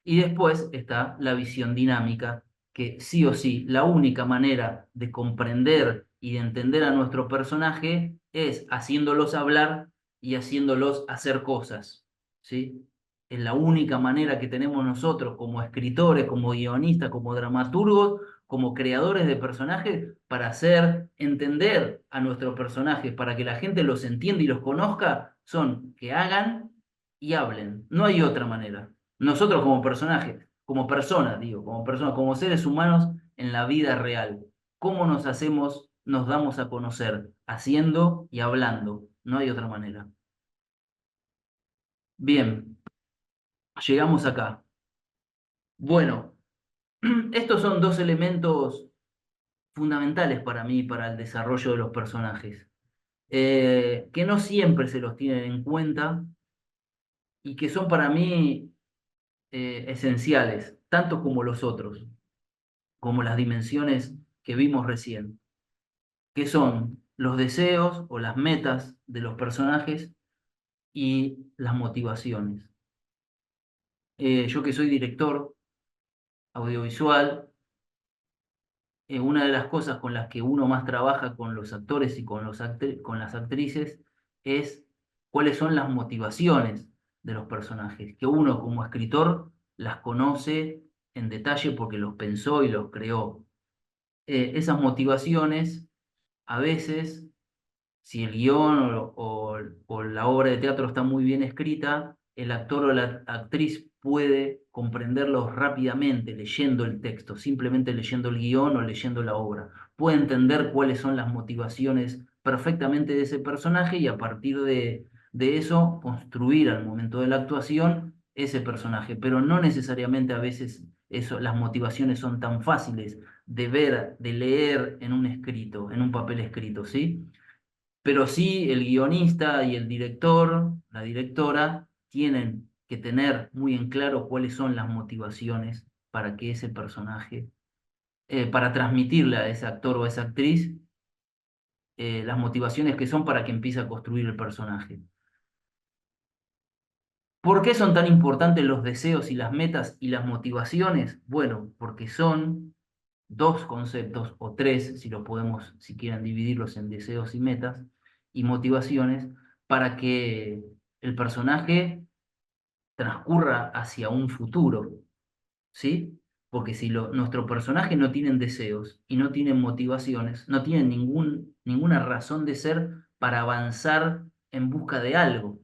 Y después está la visión dinámica, que sí o sí, la única manera de comprender y de entender a nuestro personaje es haciéndolos hablar y haciéndolos hacer cosas, ¿sí? Es la única manera que tenemos nosotros como escritores, como guionistas, como dramaturgos, como creadores de personajes, para hacer entender a nuestros personajes, para que la gente los entienda y los conozca, son que hagan y hablen. No hay otra manera. Nosotros como personajes, como personas, digo, como personas, como seres humanos en la vida real, ¿cómo nos hacemos, nos damos a conocer? Haciendo y hablando. No hay otra manera. Bien, llegamos acá. Bueno, estos son dos elementos fundamentales para mí, para el desarrollo de los personajes, que no siempre se los tienen en cuenta y que son para mí esenciales, tanto como los otros, como las dimensiones que vimos recién, que son los deseos o las metas de los personajes y las motivaciones. Yo que soy director audiovisual, una de las cosas con las que uno más trabaja con los actores y con las actrices es cuáles son las motivaciones de los personajes, que uno como escritor las conoce en detalle porque los pensó y los creó. Esas motivaciones, a veces, si el guión o la obra de teatro está muy bien escrita, el actor o la actriz puede comprenderlos rápidamente leyendo el texto, simplemente leyendo el guión o leyendo la obra. Puede entender cuáles son las motivaciones perfectamente de ese personaje y a partir de eso construir al momento de la actuación ese personaje, pero no necesariamente a veces eso, las motivaciones son tan fáciles de ver, de leer en un escrito, en un papel escrito, ¿sí? Pero sí el guionista y el director, la directora, tienen que tener muy en claro cuáles son las motivaciones para que ese personaje, para transmitirle a ese actor o a esa actriz las motivaciones que son para que empiece a construir el personaje. ¿Por qué son tan importantes los deseos y las metas y las motivaciones? Bueno, porque son dos conceptos, o tres, si lo podemos, si quieren dividirlos en deseos y metas, y motivaciones, para que el personaje transcurra hacia un futuro, ¿sí? Porque si nuestro personaje no tienen deseos y no tienen motivaciones, no tienen ninguna razón de ser para avanzar en busca de algo,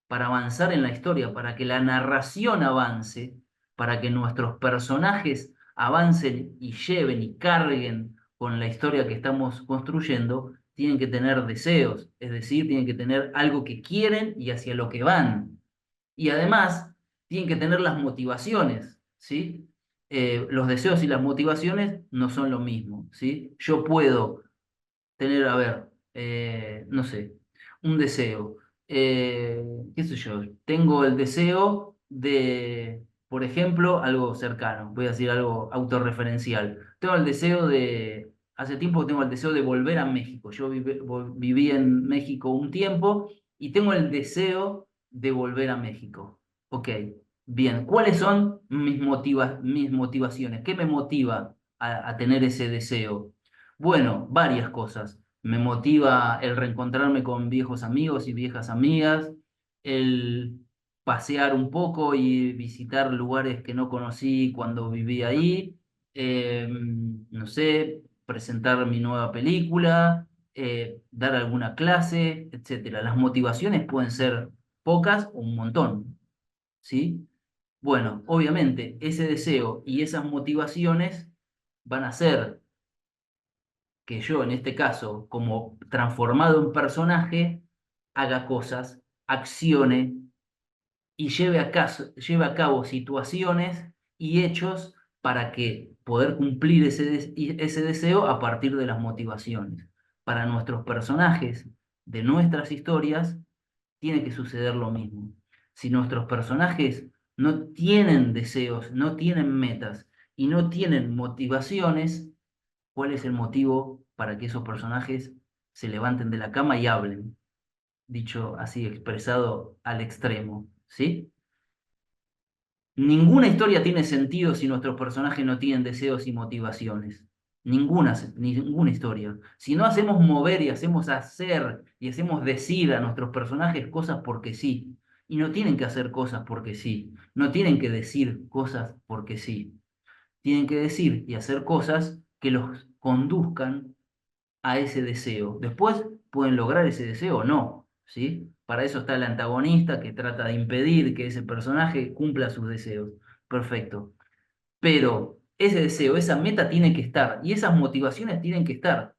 para avanzar en la historia, para que la narración avance, para que nuestros personajes avancen y lleven y carguen con la historia que estamos construyendo, tienen que tener deseos, es decir, tienen que tener algo que quieren y hacia lo que van. Y además, tienen que tener las motivaciones, ¿sí? Los deseos y las motivaciones no son lo mismo, ¿sí? Yo puedo tener, a ver, no sé, un deseo. Eh, ¿Qué sé yo? Tengo el deseo de, por ejemplo, algo cercano, voy a decir algo autorreferencial. Tengo el deseo de, hace tiempo tengo el deseo de volver a México. Yo viví en México un tiempo y tengo el deseo de volver a México. Ok, bien. ¿Cuáles son mis motivaciones? ¿Qué me motiva a tener ese deseo? Bueno, varias cosas. Me motiva el reencontrarme con viejos amigos y viejas amigas, el pasear un poco y visitar lugares que no conocí cuando viví ahí, no sé, presentar mi nueva película, dar alguna clase, etcétera. Las motivaciones pueden ser pocas o un montón, ¿sí? Bueno, obviamente ese deseo y esas motivaciones van a ser que yo, en este caso, como transformado en personaje, haga cosas, accione y lleve a cabo situaciones y hechos para que poder cumplir ese deseo a partir de las motivaciones. Para nuestros personajes de nuestras historias, tiene que suceder lo mismo. Si nuestros personajes no tienen deseos, no tienen metas y no tienen motivaciones, ¿cuál es el motivo para que esos personajes se levanten de la cama y hablen? Dicho así, expresado al extremo, ¿sí? Ninguna historia tiene sentido si nuestros personajes no tienen deseos y motivaciones. Ninguna historia. Si no hacemos mover y hacemos hacer y hacemos decir a nuestros personajes cosas porque sí, y no tienen que hacer cosas porque sí, no tienen que decir cosas porque sí, tienen que decir y hacer cosas que los conduzcan a ese deseo. Después pueden lograr ese deseo o no, ¿sí? Para eso está el antagonista que trata de impedir que ese personaje cumpla sus deseos. Perfecto. Pero ese deseo, esa meta tiene que estar y esas motivaciones tienen que estar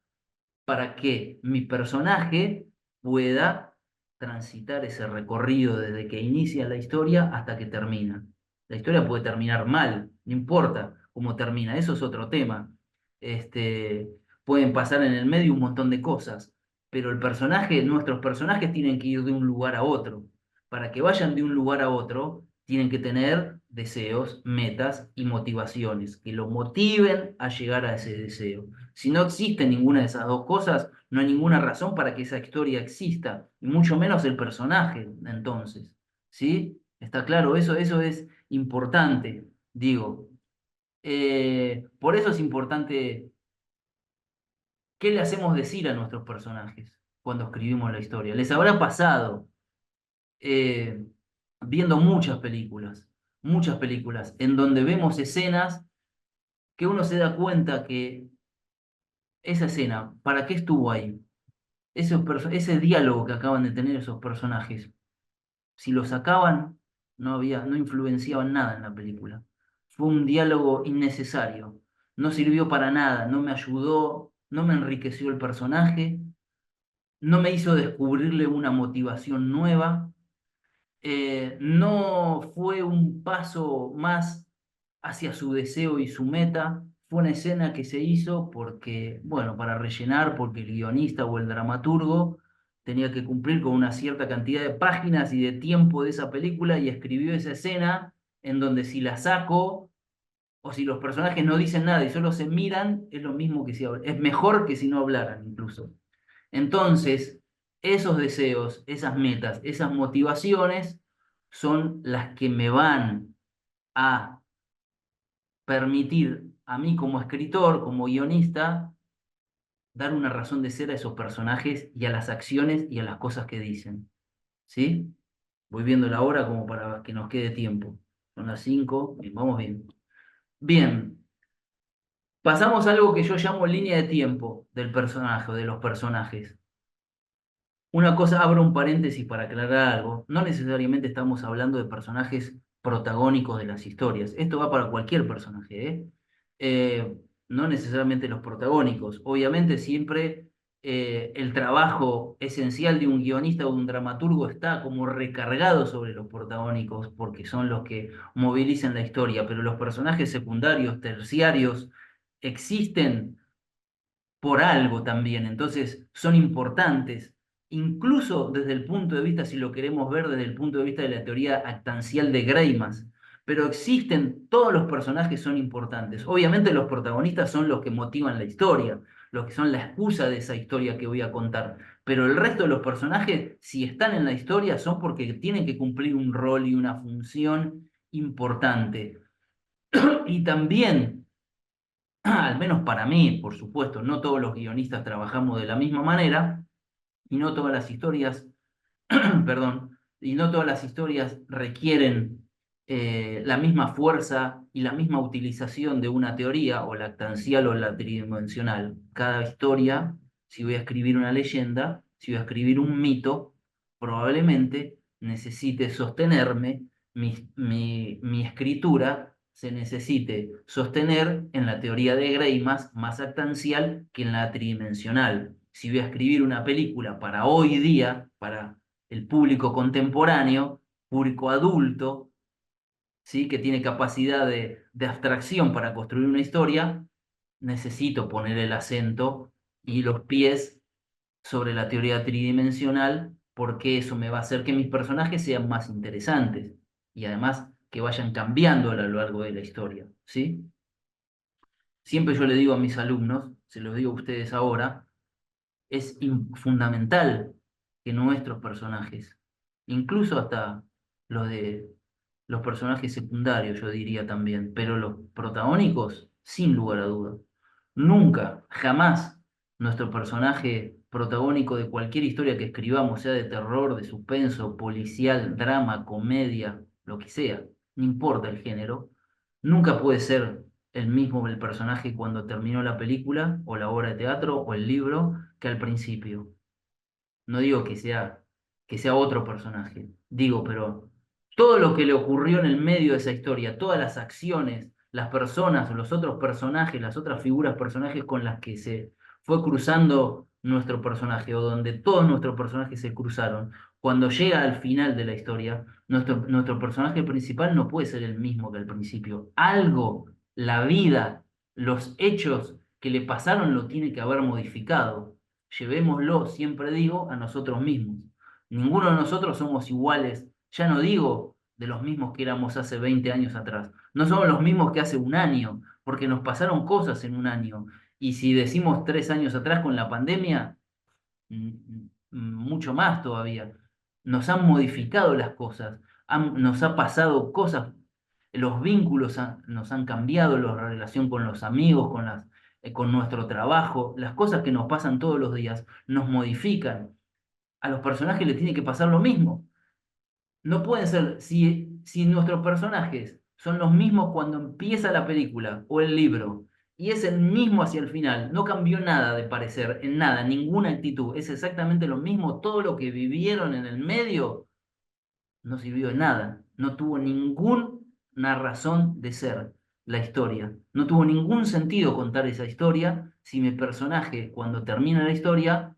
para que mi personaje pueda transitar ese recorrido desde que inicia la historia hasta que termina. La historia puede terminar mal, no importa cómo termina, eso es otro tema. Este, pueden pasar en el medio un montón de cosas, pero nuestros personajes tienen que ir de un lugar a otro. Para que vayan de un lugar a otro, tienen que tener deseos, metas y motivaciones que lo motiven a llegar a ese deseo. Si no existe ninguna de esas dos cosas, no hay ninguna razón para que esa historia exista, y mucho menos el personaje, entonces. ¿Sí? ¿Está claro? Eso es importante, digo. Por eso es importante qué le hacemos decir a nuestros personajes cuando escribimos la historia. Les habrá pasado eh, viendo muchas películas, en donde vemos escenas que uno se da cuenta que esa escena, ¿para qué estuvo ahí? Ese diálogo que acaban de tener esos personajes, si lo sacaban, no influenciaban nada en la película. Fue un diálogo innecesario. No sirvió para nada, no me ayudó, no me enriqueció el personaje, no me hizo descubrirle una motivación nueva. no fue un paso más hacia su deseo y su meta, fue una escena que se hizo porque, bueno, para rellenar, porque el guionista o el dramaturgo tenía que cumplir con una cierta cantidad de páginas y de tiempo de esa película y escribió esa escena en donde si la saco o si los personajes no dicen nada y solo se miran, es lo mismo que si es mejor que si no hablaran incluso. Entonces, esos deseos, esas metas, esas motivaciones son las que me van a permitir a mí como escritor, como guionista, dar una razón de ser a esos personajes y a las acciones y a las cosas que dicen. ¿Sí? Voy viendo la hora como para que nos quede tiempo. Son las 5, vamos bien. Bien, pasamos a algo que yo llamo línea de tiempo del personaje o de los personajes. Una cosa, abro un paréntesis para aclarar algo. No necesariamente estamos hablando de personajes protagónicos de las historias. Esto va para cualquier personaje, ¿eh? Eh, no necesariamente los protagónicos. Obviamente siempre el trabajo esencial de un guionista o de un dramaturgo está como recargado sobre los protagónicos porque son los que movilizan la historia, pero los personajes secundarios, terciarios, existen por algo también, entonces son importantes, incluso desde el punto de vista, si lo queremos ver desde el punto de vista de la teoría actancial de Greimas, pero existen, todos los personajes son importantes. Obviamente los protagonistas son los que motivan la historia, los que son la excusa de esa historia que voy a contar, pero el resto de los personajes, si están en la historia, son porque tienen que cumplir un rol y una función importante. Y también al menos para mí, por supuesto, no todos los guionistas trabajamos de la misma manera y no todas las historias, perdón, y no todas las historias requieren la misma fuerza y la misma utilización de una teoría, o lactancial o la tridimensional. Cada historia, si voy a escribir una leyenda, si voy a escribir un mito, probablemente necesite sostenerme, mi escritura se necesite sostener en la teoría de Greimas más actancial que en la tridimensional. Si voy a escribir una película para hoy día, para el público contemporáneo, público adulto, ¿sí? Que tiene capacidad de abstracción para construir una historia, necesito poner el acento y los pies sobre la teoría tridimensional, porque eso me va a hacer que mis personajes sean más interesantes y además que vayan cambiando a lo largo de la historia, ¿sí? Siempre yo le digo a mis alumnos, se los digo a ustedes ahora, es fundamental que nuestros personajes, incluso hasta los de los personajes secundarios, yo diría también, pero los protagónicos, sin lugar a dudas, nunca, jamás nuestro personaje protagónico de cualquier historia que escribamos, sea de terror, de suspenso, policial, drama, comedia, lo que sea, no importa el género, nunca puede ser el mismo el personaje cuando terminó la película o la obra de teatro o el libro que al principio. No digo que sea otro personaje, digo, pero todo lo que le ocurrió en el medio de esa historia, todas las acciones, las personas, los otros personajes, las otras figuras, personajes con las que se fue cruzando nuestro personaje o donde todos nuestros personajes se cruzaron, cuando llega al final de la historia, nuestro personaje principal no puede ser el mismo que al principio. Algo, la vida, los hechos que le pasaron lo tiene que haber modificado. Llevémoslo, siempre digo, a nosotros mismos. Ninguno de nosotros somos iguales, ya no digo de los mismos que éramos hace 20 años atrás, no somos los mismos que hace un año, porque nos pasaron cosas en un año. Y si decimos 3 años atrás con la pandemia, mucho más todavía. Nos han modificado las cosas, nos ha pasado cosas, los vínculos nos han cambiado, la relación con los amigos, con nuestro trabajo, las cosas que nos pasan todos los días nos modifican. A los personajes les tiene que pasar lo mismo. No pueden ser, si nuestros personajes son los mismos cuando empieza la película o el libro, y es el mismo hacia el final, no cambió nada de parecer, en nada, ninguna actitud, es exactamente lo mismo, todo lo que vivieron en el medio no sirvió de nada, no tuvo ninguna razón de ser la historia, no tuvo ningún sentido contar esa historia si mi personaje cuando termina la historia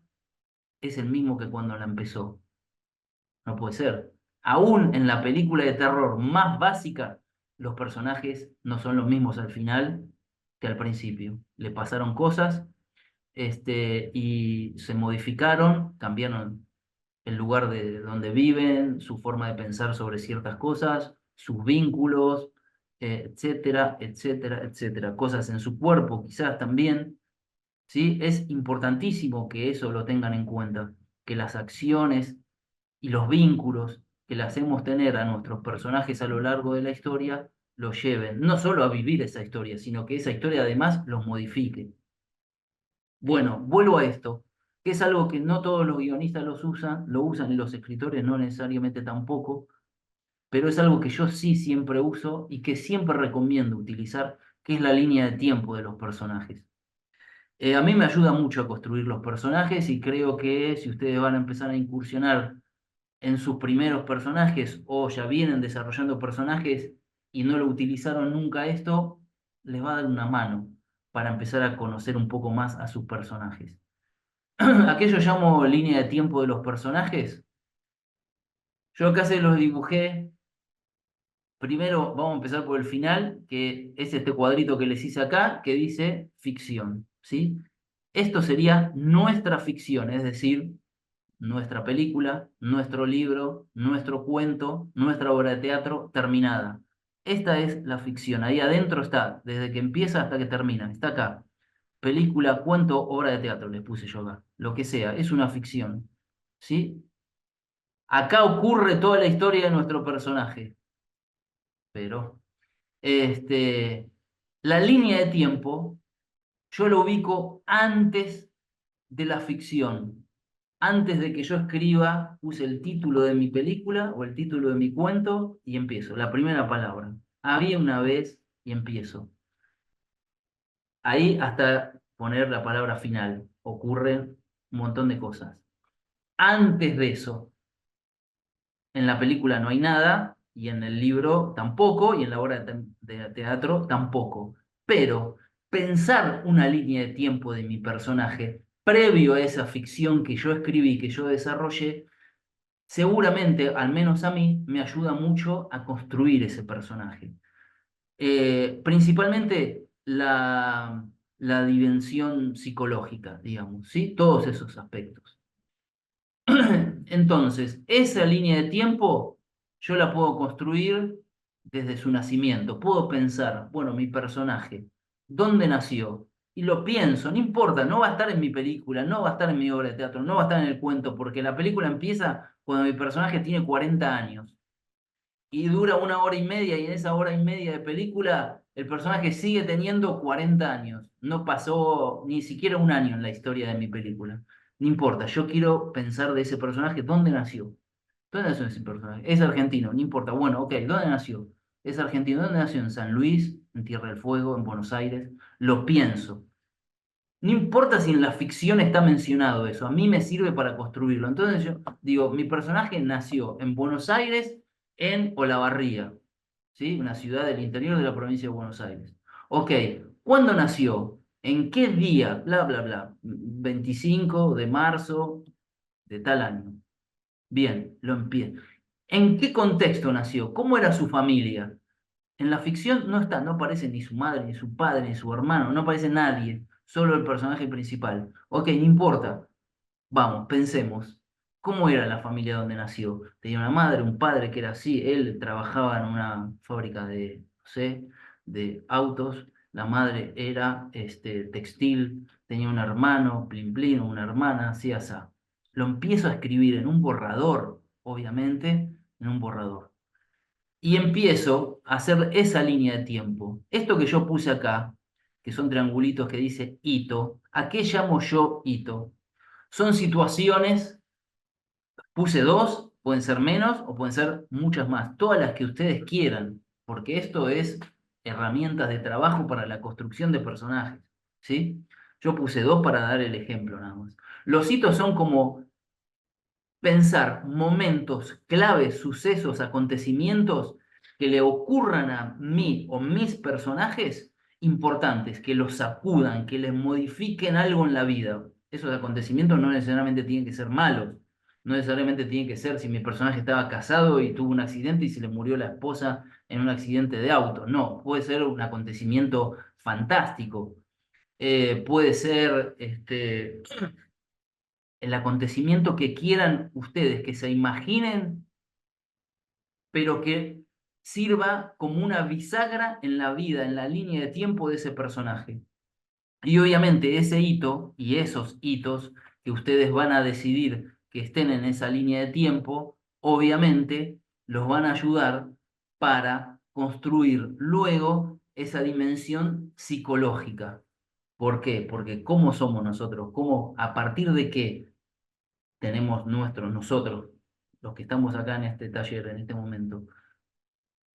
es el mismo que cuando la empezó. No puede ser. Aún en la película de terror más básica, los personajes no son los mismos al final que al principio. Le pasaron cosas, y se modificaron, cambiaron el lugar de donde viven, su forma de pensar sobre ciertas cosas, sus vínculos, etcétera, etcétera, etcétera. Cosas en su cuerpo quizás también, ¿sí? Es importantísimo que eso lo tengan en cuenta, que las acciones y los vínculos que le hacemos tener a nuestros personajes a lo largo de la historia los lleven no solo a vivir esa historia, sino que esa historia además los modifique. Bueno, vuelvo a esto, que es algo que no todos los guionistas lo usan y los escritores no necesariamente tampoco, pero es algo que yo sí siempre uso y que siempre recomiendo utilizar, que es la línea de tiempo de los personajes. A mí me ayuda mucho a construir los personajes y creo que si ustedes van a empezar a incursionar en sus primeros personajes o ya vienen desarrollando personajes y no lo utilizaron nunca esto, les va a dar una mano para empezar a conocer un poco más a sus personajes. Aquello llamo línea de tiempo de los personajes. Yo acá se los dibujé. Primero vamos a empezar por el final, que es este cuadrito que les hice acá, que dice ficción, ¿sí? Esto sería nuestra ficción, es decir, nuestra película, nuestro libro, nuestro cuento, nuestra obra de teatro terminada. Esta es la ficción. Ahí adentro está, desde que empieza hasta que termina. Está acá. Película, cuento, obra de teatro, les puse yo acá. Lo que sea, es una ficción. ¿Sí? Acá ocurre toda la historia de nuestro personaje. Pero, este, la línea de tiempo, yo lo ubico antes de la ficción. Antes de que yo escriba, puse el título de mi película o el título de mi cuento y empiezo. La primera palabra. Había una vez y empiezo. Ahí hasta poner la palabra final. Ocurren un montón de cosas. Antes de eso, en la película no hay nada y en el libro tampoco y en la obra de teatro tampoco. Pero pensar una línea de tiempo de mi personaje previo a esa ficción que yo escribí, que yo desarrollé, seguramente, al menos a mí, me ayuda mucho a construir ese personaje. Principalmente la dimensión psicológica, digamos, ¿sí? Todos esos aspectos. Entonces, esa línea de tiempo yo la puedo construir desde su nacimiento. Puedo pensar, bueno, mi personaje, ¿dónde nació? Y lo pienso, no importa, no va a estar en mi película, no va a estar en mi obra de teatro, no va a estar en el cuento, porque la película empieza cuando mi personaje tiene 40 años y dura una hora y media y en esa hora y media de película el personaje sigue teniendo 40 años. No pasó ni siquiera un año en la historia de mi película. No importa, yo quiero pensar de ese personaje, ¿dónde nació? ¿Dónde nació ese personaje? Es argentino, no importa. Bueno, ok, ¿dónde nació? Es argentino, ¿dónde nació? En San Luis, en Tierra del Fuego, en Buenos Aires. Lo pienso. No importa si en la ficción está mencionado eso, a mí me sirve para construirlo. Entonces yo digo, mi personaje nació en Buenos Aires, en Olavarría, ¿sí? Una ciudad del interior de la provincia de Buenos Aires. Ok, ¿cuándo nació? ¿En qué día? Bla, bla, bla. 25 de marzo de tal año. Bien, lo empiezo. ¿En qué contexto nació? ¿Cómo era su familia? En la ficción no está, no aparece ni su madre, ni su padre, ni su hermano, no aparece nadie, solo el personaje principal. Ok, no importa. Vamos, pensemos. ¿Cómo era la familia donde nació? Tenía una madre, un padre que era así, él trabajaba en una fábrica de, no sé, de autos, la madre era textil, tenía un hermano, plin plin, o una hermana, así, así. Lo empiezo a escribir en un borrador, obviamente, en un borrador y empiezo a hacer esa línea de tiempo. Esto que yo puse acá, que son triangulitos que dice hito, ¿a qué llamo yo hito? Son situaciones, puse dos, pueden ser menos o pueden ser muchas más, todas las que ustedes quieran, porque esto es herramientas de trabajo para la construcción de personajes, ¿sí? Yo puse dos para dar el ejemplo nada más. Los hitos son como pensar momentos claves, sucesos, acontecimientos que le ocurran a mí o mis personajes importantes, que los sacudan, que les modifiquen algo en la vida. Esos acontecimientos no necesariamente tienen que ser malos. No necesariamente tiene que ser si mi personaje estaba casado y tuvo un accidente y se le murió la esposa en un accidente de auto. No, puede ser un acontecimiento fantástico. Puede ser el acontecimiento que quieran ustedes, que se imaginen, pero que sirva como una bisagra en la vida, en la línea de tiempo de ese personaje. Y obviamente ese hito y esos hitos que ustedes van a decidir que estén en esa línea de tiempo, obviamente los van a ayudar para construir luego esa dimensión psicológica. ¿Por qué? Porque ¿cómo somos nosotros? ¿Cómo, a partir de qué tenemos nosotros, los que estamos acá en este taller, en este momento?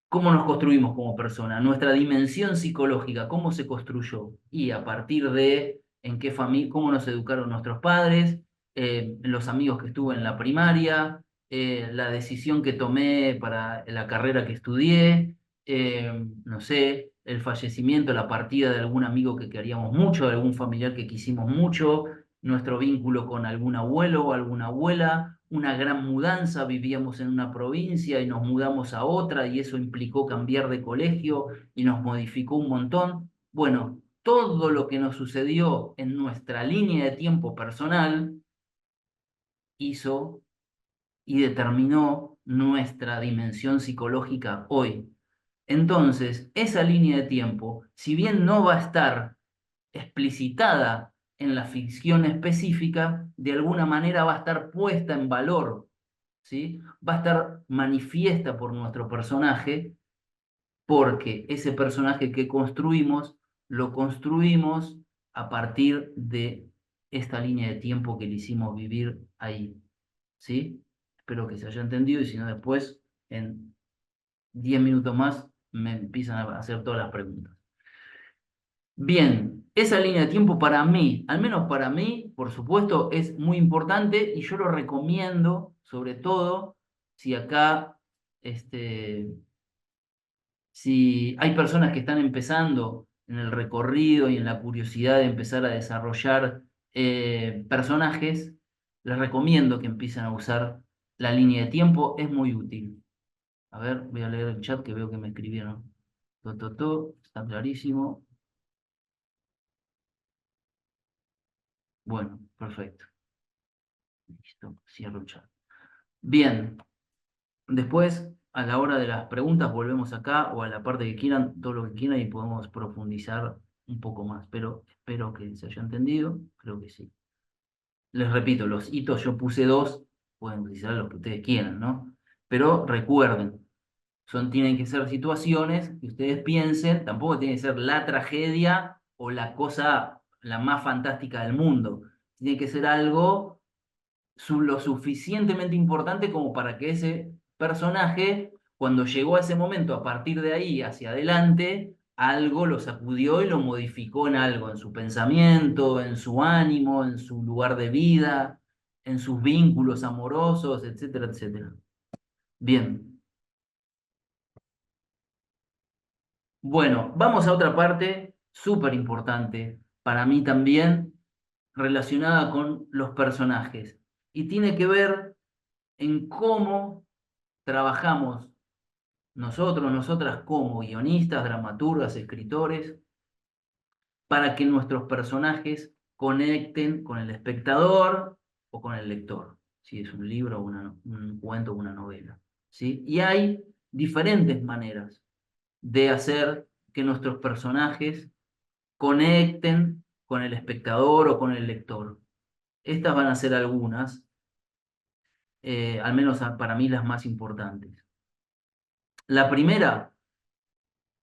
¿Cómo nos construimos como persona? Nuestra dimensión psicológica, ¿cómo se construyó? Y a partir de en qué familia, cómo nos educaron nuestros padres, los amigos que estuve en la primaria, la decisión que tomé para la carrera que estudié, no sé, el fallecimiento, la partida de algún amigo que queríamos mucho, de algún familiar que quisimos mucho, nuestro vínculo con algún abuelo o alguna abuela, una gran mudanza, vivíamos en una provincia y nos mudamos a otra y eso implicó cambiar de colegio y nos modificó un montón. Bueno, todo lo que nos sucedió en nuestra línea de tiempo personal hizo y determinó nuestra dimensión psicológica hoy. Entonces, esa línea de tiempo, si bien no va a estar explicitada en la ficción específica, de alguna manera va a estar puesta en valor, ¿sí? Va a estar manifiesta por nuestro personaje, porque ese personaje que construimos, lo construimos a partir de esta línea de tiempo que le hicimos vivir ahí, ¿sí? Espero que se haya entendido y si no después, en 10 minutos más, me empiezan a hacer todas las preguntas. Bien, esa línea de tiempo para mí, al menos para mí, por supuesto, es muy importante y yo lo recomiendo, sobre todo, si acá, si hay personas que están empezando en el recorrido y en la curiosidad de empezar a desarrollar personajes, les recomiendo que empiecen a usar la línea de tiempo, es muy útil. A ver, voy a leer el chat que veo que me escribieron. Está clarísimo. Bueno, perfecto. Listo, cierro el chat. Bien, después, a la hora de las preguntas, volvemos acá o a la parte que quieran, todo lo que quieran y podemos profundizar un poco más. Pero espero que se haya entendido, creo que sí. Les repito, los hitos yo puse dos, pueden utilizar los que ustedes quieran, ¿no? Pero recuerden, tienen que ser situaciones que ustedes piensen, tampoco tiene que ser la tragedia o la cosa la más fantástica del mundo. Tiene que ser algo lo suficientemente importante como para que ese personaje, cuando llegó a ese momento, a partir de ahí hacia adelante, algo lo sacudió y lo modificó en algo, en su pensamiento, en su ánimo, en su lugar de vida, en sus vínculos amorosos, etcétera, etcétera. Bien, bueno, vamos a otra parte súper importante para mí también, relacionada con los personajes. Y tiene que ver en cómo trabajamos nosotros, nosotras como guionistas, dramaturgas, escritores, para que nuestros personajes conecten con el espectador o con el lector, si es un libro, un cuento o una novela. ¿Sí? Y hay diferentes maneras de hacer que nuestros personajes conecten con el espectador o con el lector. Estas van a ser algunas, al menos para mí las más importantes. La primera,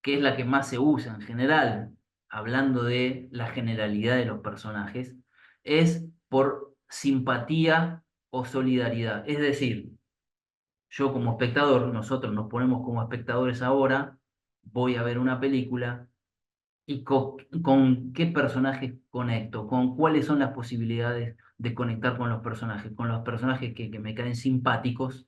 que es la que más se usa en general, hablando de la generalidad de los personajes, es por simpatía o solidaridad. Es decir, yo como espectador, nosotros nos ponemos como espectadores ahora, voy a ver una película y con qué personajes conecto, con cuáles son las posibilidades de conectar con los personajes que me caen simpáticos,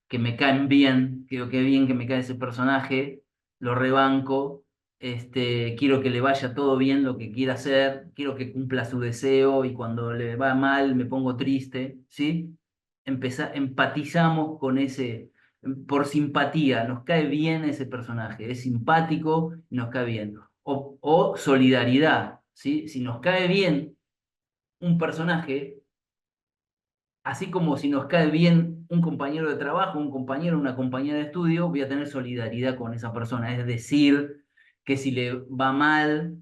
que me caen bien, creo que bien que me cae ese personaje, lo rebanco, quiero que le vaya todo bien lo que quiera hacer, quiero que cumpla su deseo y cuando le va mal me pongo triste, ¿sí? empatizamos con por simpatía, nos cae bien ese personaje, es simpático y nos cae bien. O solidaridad, ¿sí? Si nos cae bien un personaje, así como si nos cae bien un compañero de trabajo, un compañero, una compañera de estudio, voy a tener solidaridad con esa persona. Es decir, que si le va mal,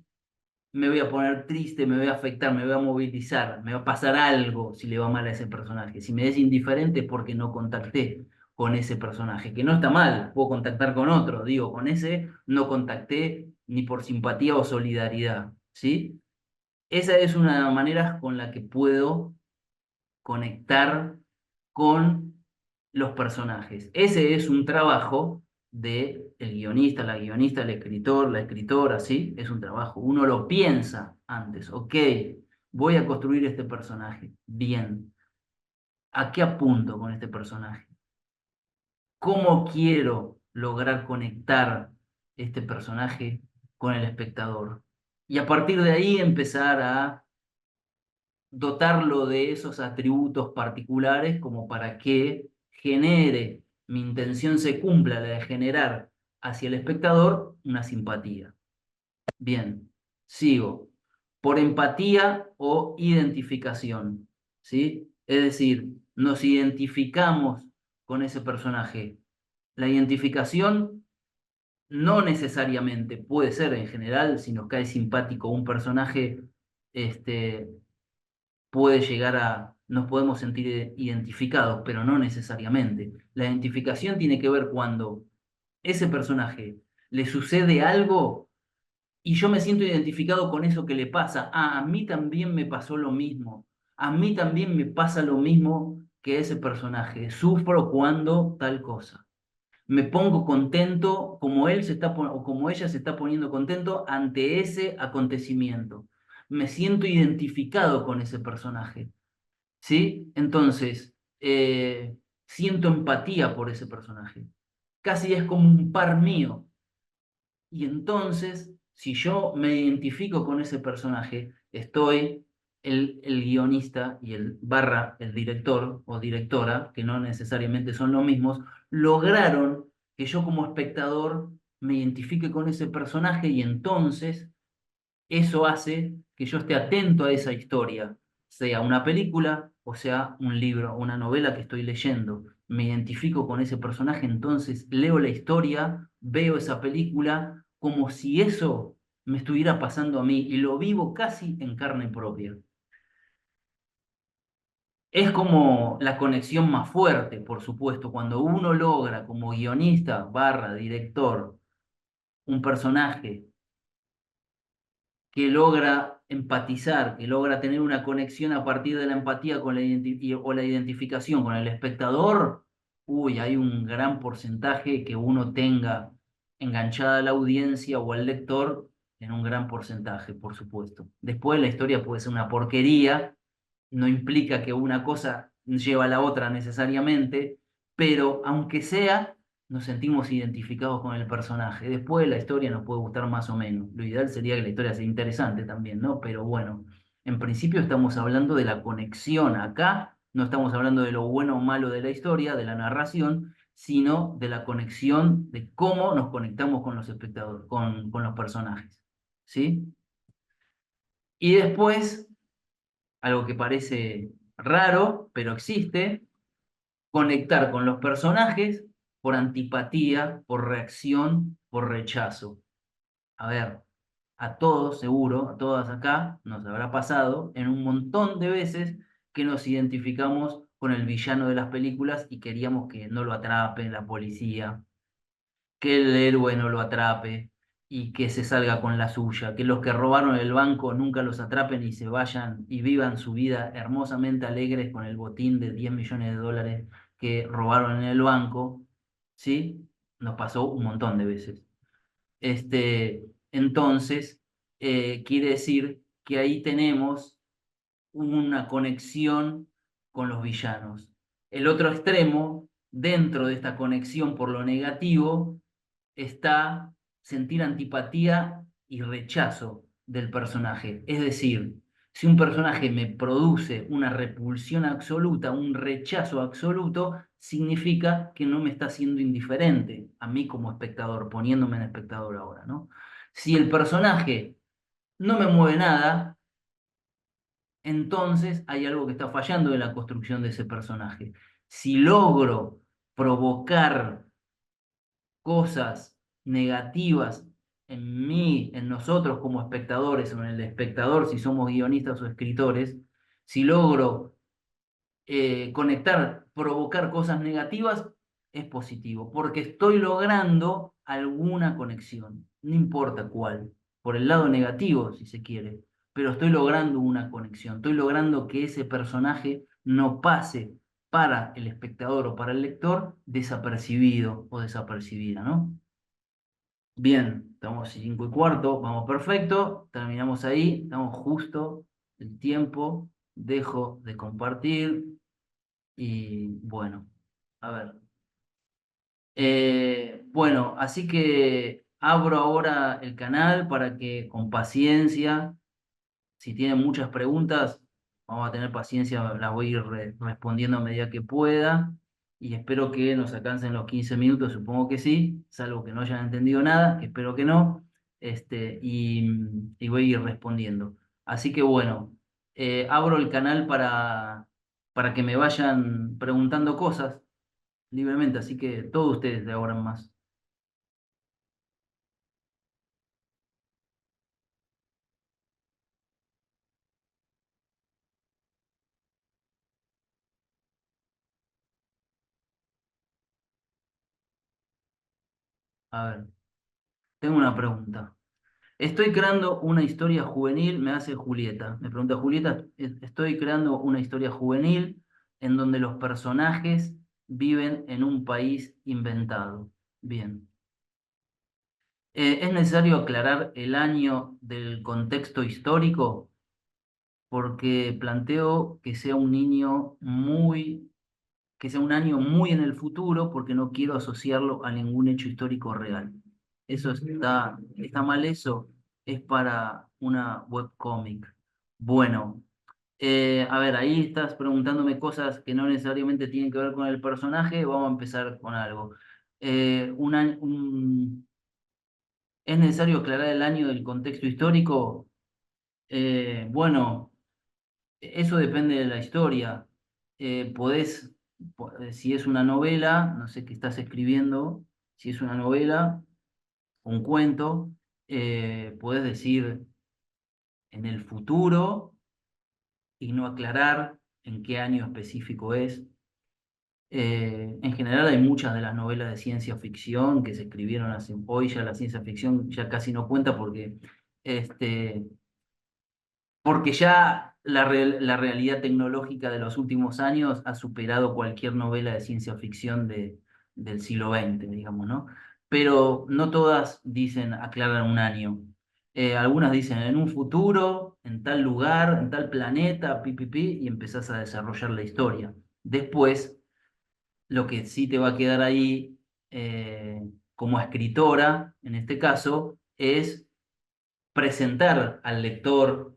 me voy a poner triste, me voy a afectar, me voy a movilizar, me va a pasar algo si le va mal a ese personaje. Si me es indiferente es porque no contacté con ese personaje, que no está mal, puedo contactar con otro, digo, con ese no contacté ni por simpatía o solidaridad, ¿sí? Esa es una de las maneras con la que puedo conectar con los personajes. Ese es un trabajo de el guionista, el escritor, la escritora, ¿sí? Es un trabajo. Uno lo piensa antes, ok, voy a construir este personaje. Bien, ¿a qué apunto con este personaje? ¿Cómo quiero lograr conectar este personaje con el espectador? Y a partir de ahí empezar a dotarlo de esos atributos particulares como para que genere, mi intención se cumpla, la de generar hacia el espectador una simpatía. Bien, sigo. Por empatía o identificación, ¿sí? Es decir, nos identificamos con ese personaje. La identificación no necesariamente puede ser en general, si nos cae simpático un personaje, este, puede llegar nos podemos sentir identificados, pero no necesariamente. La identificación tiene que ver cuando ese personaje le sucede algo y yo me siento identificado con eso que le pasa. Ah, a mí también me pasó lo mismo. A mí también me pasa lo mismo que ese personaje. Sufro cuando tal cosa. Me pongo contento como él o como ella se está poniendo contento ante ese acontecimiento. Me siento identificado con ese personaje. ¿Sí? Entonces, siento empatía por ese personaje. Casi es como un par mío. Y entonces, si yo me identifico con ese personaje, el guionista y el director o directora, que no necesariamente son los mismos, lograron que yo como espectador me identifique con ese personaje y entonces eso hace que yo esté atento a esa historia, sea una película o sea un libro, una novela que estoy leyendo. Me identifico con ese personaje, entonces leo la historia, veo esa película como si eso me estuviera pasando a mí y lo vivo casi en carne propia. Es como la conexión más fuerte, por supuesto, cuando uno logra como guionista barra director un personaje que logra empatizar, que logra tener una conexión a partir de la empatía con o la identificación con el espectador, uy, hay un gran porcentaje que uno tenga enganchada a la audiencia o al lector en un gran porcentaje, por supuesto. Después la historia puede ser una porquería, no implica que una cosa lleva a la otra necesariamente, pero aunque sea, nos sentimos identificados con el personaje. Después la historia nos puede gustar más o menos. Lo ideal sería que la historia sea interesante también, ¿no? Pero bueno, en principio estamos hablando de la conexión acá, no estamos hablando de lo bueno o malo de la historia, de la narración, sino de la conexión, de cómo nos conectamos con los espectadores, con los personajes. ¿Sí? Y después algo que parece raro, pero existe, conectar con los personajes por antipatía, por reacción, por rechazo. A ver, a todos seguro, a todas acá, nos habrá pasado en un montón de veces que nos identificamos con el villano de las películas y queríamos que no lo atrape la policía, que el héroe no lo atrape y que se salga con la suya, que los que robaron el banco nunca los atrapen y se vayan y vivan su vida hermosamente alegres con el botín de 10 millones de dólares que robaron en el banco, ¿sí? Nos pasó un montón de veces. Entonces, quiere decir que ahí tenemos una conexión con los villanos. El otro extremo, dentro de esta conexión por lo negativo, está sentir antipatía y rechazo del personaje. Es decir, Si un personaje me produce una repulsión absoluta, un rechazo absoluto, significa que no me está siendo indiferente a mí como espectador, poniéndome en espectador ahora, ¿no? Si el personaje no me mueve nada, entonces hay algo que está fallando en la construcción de ese personaje. Si logro provocar cosas negativas en mí, en nosotros como espectadores o en el espectador, si somos guionistas o escritores, si logro conectar, provocar cosas negativas, es positivo, porque estoy logrando alguna conexión, no importa cuál, por el lado negativo, si se quiere, pero estoy logrando una conexión, estoy logrando que ese personaje no pase para el espectador o para el lector desapercibido o desapercibida, ¿no? Bien, estamos 5:15, vamos perfecto, terminamos ahí, estamos justo el tiempo, dejo de compartir. Y bueno, a ver. Bueno, así que abro ahora el canal para que con paciencia, si tienen muchas preguntas, vamos a tener paciencia, las voy a ir respondiendo a medida que pueda. Y espero que nos alcancen los 15 minutos, supongo que sí, salvo que no hayan entendido nada, que espero que no. Y voy a ir respondiendo. Así que bueno, abro el canal para que me vayan preguntando cosas libremente, así que todos ustedes de ahora en más. A ver, tengo una pregunta. Estoy creando una historia juvenil, me hace Julieta. Me pregunta Julieta, estoy creando una historia juvenil en donde los personajes viven en un país inventado. Bien. Es necesario aclarar el año del contexto histórico porque planteo que sea un año muy en el futuro porque no quiero asociarlo a ningún hecho histórico real. Está mal eso, es para una webcomic. Bueno, a ver, ahí estás preguntándome cosas que no necesariamente tienen que ver con el personaje, vamos a empezar con algo. ¿Es necesario aclarar el año del contexto histórico? Bueno. Eso depende de la historia. Si es una novela, no sé qué estás escribiendo, si es una novela, un cuento, podés decir en el futuro y no aclarar en qué año específico es. En general hay muchas de las novelas de ciencia ficción que se escribieron hace, hoy ya la ciencia ficción ya casi no cuenta este, porque ya la realidad tecnológica de los últimos años ha superado cualquier novela de ciencia ficción del siglo XX, digamos, ¿no? Pero no todas dicen, aclaran un año. Algunas dicen en un futuro, en tal lugar, en tal planeta, pi, y empezás a desarrollar la historia. Después, lo que sí te va a quedar ahí como escritora, en este caso, es presentar al lector,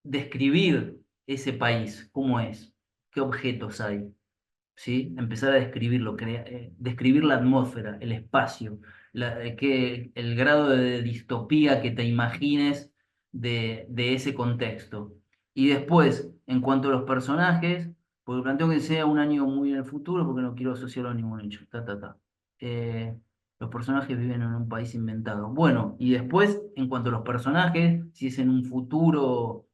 describir ese país, cómo es, qué objetos hay, ¿sí? Empezar a describirlo, describir la atmósfera, el espacio, el grado de distopía que te imagines de ese contexto. Y después, en cuanto a los personajes, porque planteo que sea un año muy en el futuro, porque no quiero asociarlo a ningún hecho. Eh, los personajes viven en un país inventado. Bueno, y después, en cuanto a los personajes, si es en un futuro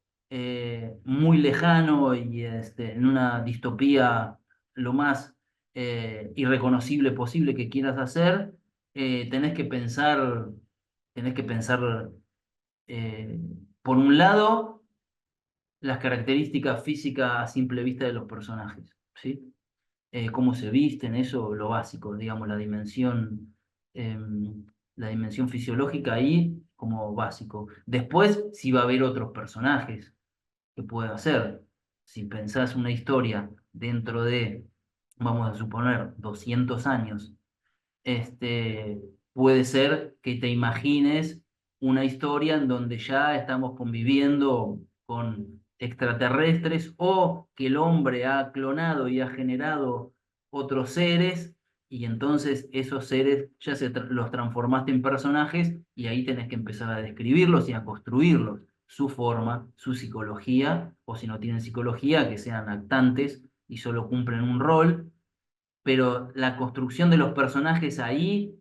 muy lejano y en una distopía lo más irreconocible posible que quieras hacer, tenés que pensar, eh, por un lado, las características físicas a simple vista de los personajes, ¿sí? Cómo se visten, eso, lo básico, digamos, la dimensión fisiológica ahí como básico. Después, si va a haber otros personajes que puede hacer. Si pensás una historia dentro de, vamos a suponer, 200 años, este, puede ser que te imagines una historia en donde ya estamos conviviendo con extraterrestres o que el hombre ha clonado y ha generado otros seres y entonces esos seres ya los transformaste en personajes y ahí tenés que empezar a describirlos y a construirlos, su forma, su psicología, o si no tienen psicología, que sean actantes y solo cumplen un rol, pero la construcción de los personajes ahí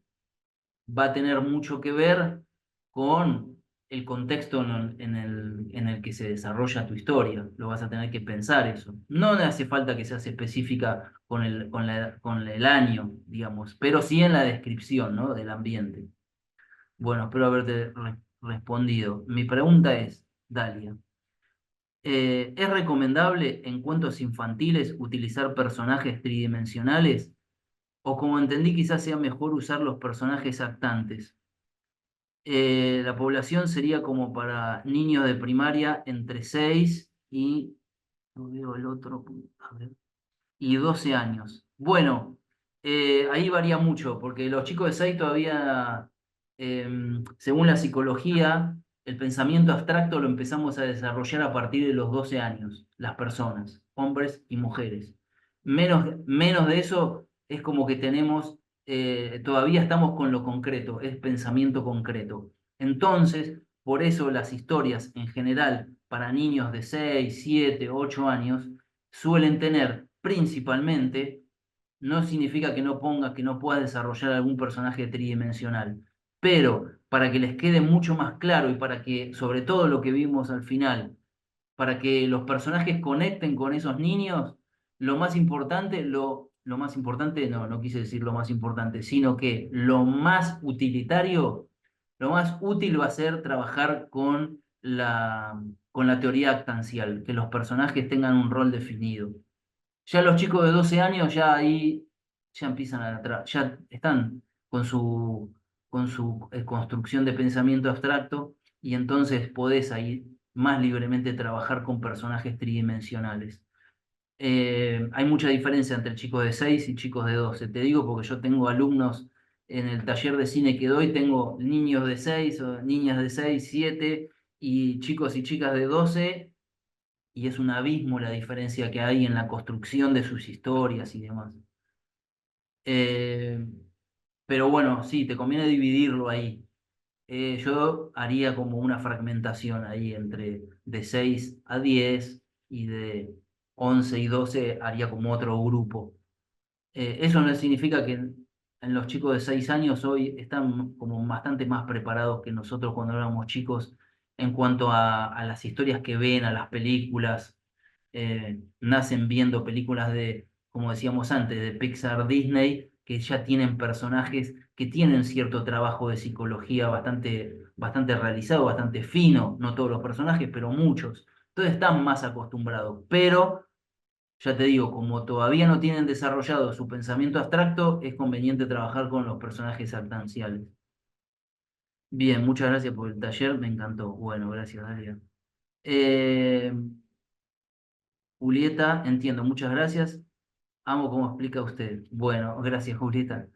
va a tener mucho que ver con el contexto en el que se desarrolla tu historia. Lo vas a tener que pensar eso. No hace falta que seas específica con el año, digamos, pero sí en la descripción, ¿no? Del ambiente. Bueno, espero haberte respondido. Mi pregunta es, Dalia, ¿es recomendable en cuentos infantiles utilizar personajes tridimensionales? O como entendí, quizás sea mejor usar los personajes actantes. La población sería como para niños de primaria entre 6 y, no veo el otro, a ver, y 12 años. Bueno, ahí varía mucho, porque los chicos de 6 todavía, según la psicología, el pensamiento abstracto lo empezamos a desarrollar a partir de los 12 años, las personas, hombres y mujeres. Menos de eso es como que tenemos, todavía estamos con lo concreto, es pensamiento concreto. Entonces, por eso las historias en general para niños de 6 7 8 años suelen tener principalmente, no significa que no pongas, que no puedas desarrollar algún personaje tridimensional, pero para que les quede mucho más claro y para que, sobre todo lo que vimos al final, para que los personajes conecten con esos niños, lo más importante, no, no quise decir lo más importante, sino que lo más utilitario, lo más útil va a ser trabajar con la teoría actancial, que los personajes tengan un rol definido. Ya los chicos de 12 años ya ahí ya empiezan ya están con su construcción de pensamiento abstracto y entonces podés ahí más libremente trabajar con personajes tridimensionales. Hay mucha diferencia entre chicos de 6 y chicos de 12. Te digo porque yo tengo alumnos en el taller de cine que doy, tengo niños de 6 o niñas de 6 7 y chicos y chicas de 12 y es un abismo la diferencia que hay en la construcción de sus historias y demás. Eh, pero bueno, sí, te conviene dividirlo ahí. Yo haría como una fragmentación ahí entre de 6 a 10 y de 11 y 12 haría como otro grupo. Eso no significa que en los chicos de 6 años hoy están como bastante más preparados que nosotros cuando éramos chicos en cuanto a las historias que ven, a las películas. Nacen viendo películas de, como decíamos antes, de Pixar, Disney, que ya tienen personajes que tienen cierto trabajo de psicología bastante, bastante realizado, bastante fino, no todos los personajes, pero muchos. Entonces están más acostumbrados, pero ya te digo, como todavía no tienen desarrollado su pensamiento abstracto, es conveniente trabajar con los personajes actanciales. Bien, muchas gracias por el taller, me encantó. Bueno, gracias, Dalia. Eh, Julieta, entiendo, muchas gracias. Amo cómo explica usted. Bueno, gracias, Julieta.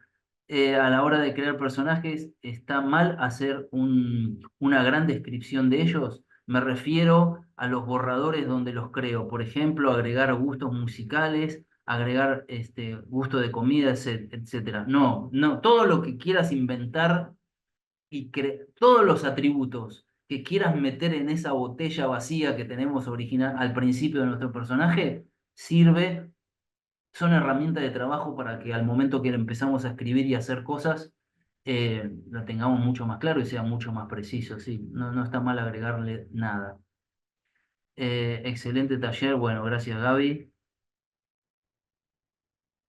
A la hora de crear personajes, está mal hacer una gran descripción de ellos. Me refiero a los borradores donde los creo. Por ejemplo, agregar gustos musicales, agregar gusto de comida, etcétera. No, no, todo lo que quieras inventar y todos los atributos que quieras meter en esa botella vacía que tenemos original al principio de nuestro personaje, sirve son herramientas de trabajo para que al momento que empezamos a escribir y a hacer cosas, lo tengamos mucho más claro y sea mucho más preciso, sí, no, no está mal agregarle nada. Excelente taller, bueno, gracias Gaby.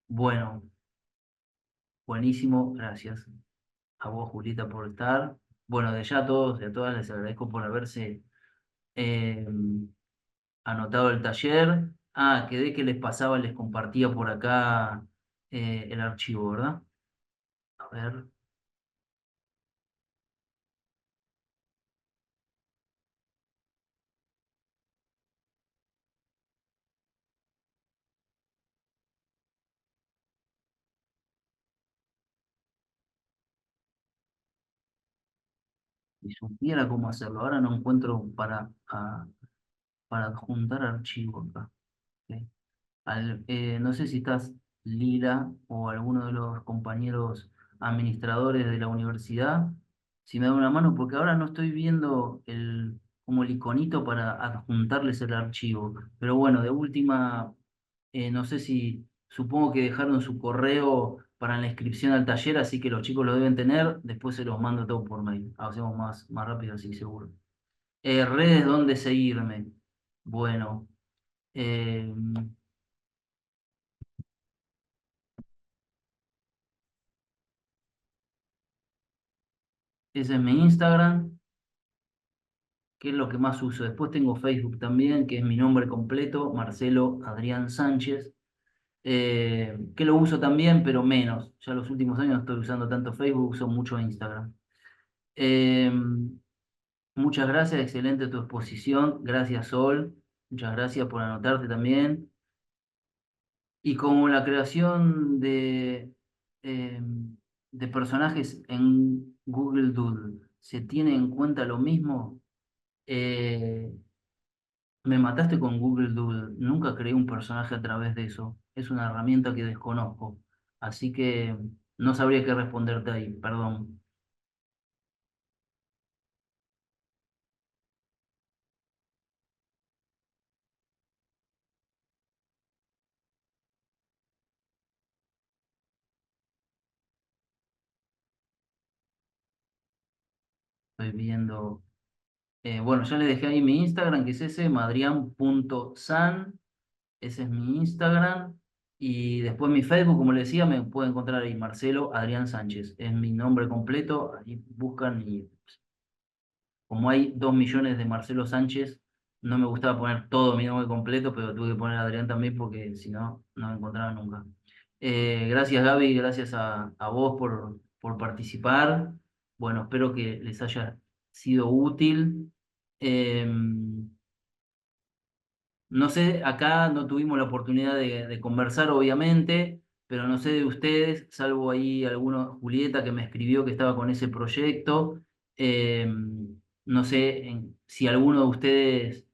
Bueno, buenísimo, gracias a vos Julita por estar. Bueno, de ya a todos y a todas les agradezco por haberse eh, anotado el taller. Ah, quedé que les pasaba, les compartía por acá el archivo, ¿verdad? A ver. Si supiera cómo hacerlo. Ahora no encuentro para para adjuntar archivo acá. Ok. No sé si estás Lila o alguno de los compañeros administradores de la universidad, si me da una mano, porque ahora no estoy viendo como el iconito para adjuntarles el archivo. Pero bueno, de última, no sé si, supongo que dejaron su correo para la inscripción al taller, así que los chicos lo deben tener, después se los mando todo por mail. Hacemos más rápido así, seguro. Redes donde seguirme. Bueno. eh, Ese es mi Instagram, que es lo que más uso. Después tengo Facebook también, que es mi nombre completo, Marcelo Adrián Sánchez, que lo uso también, pero menos. Ya los últimos años no estoy usando tanto Facebook, uso mucho Instagram. Eh, Muchas gracias, excelente tu exposición. Gracias, Sol. Muchas gracias por anotarte también. Y como la creación eh, de personajes en Google Doodle se tiene en cuenta lo mismo, eh, me mataste con Google Doodle. Nunca creé un personaje a través de eso. Es una herramienta que desconozco. Así que no sabría qué responderte ahí. Perdón. Estoy viendo. Bueno, ya le dejé ahí mi Instagram, que es ese, madrian.san. Ese es mi Instagram. Y después mi Facebook, como le decía, me puede encontrar ahí, Marcelo Adrián Sánchez. Es mi nombre completo. Ahí buscan y como hay 2 millones de Marcelo Sánchez, no me gustaba poner todo mi nombre completo, pero tuve que poner Adrián también porque si no, no me encontraba nunca. Gracias Gaby, gracias a vos por participar. Bueno, espero que les haya sido útil. Em, no sé, acá no tuvimos la oportunidad de conversar, obviamente, pero no sé de ustedes, salvo ahí alguno, Julieta, que me escribió que estaba con ese proyecto. Eh, no sé si alguno de ustedes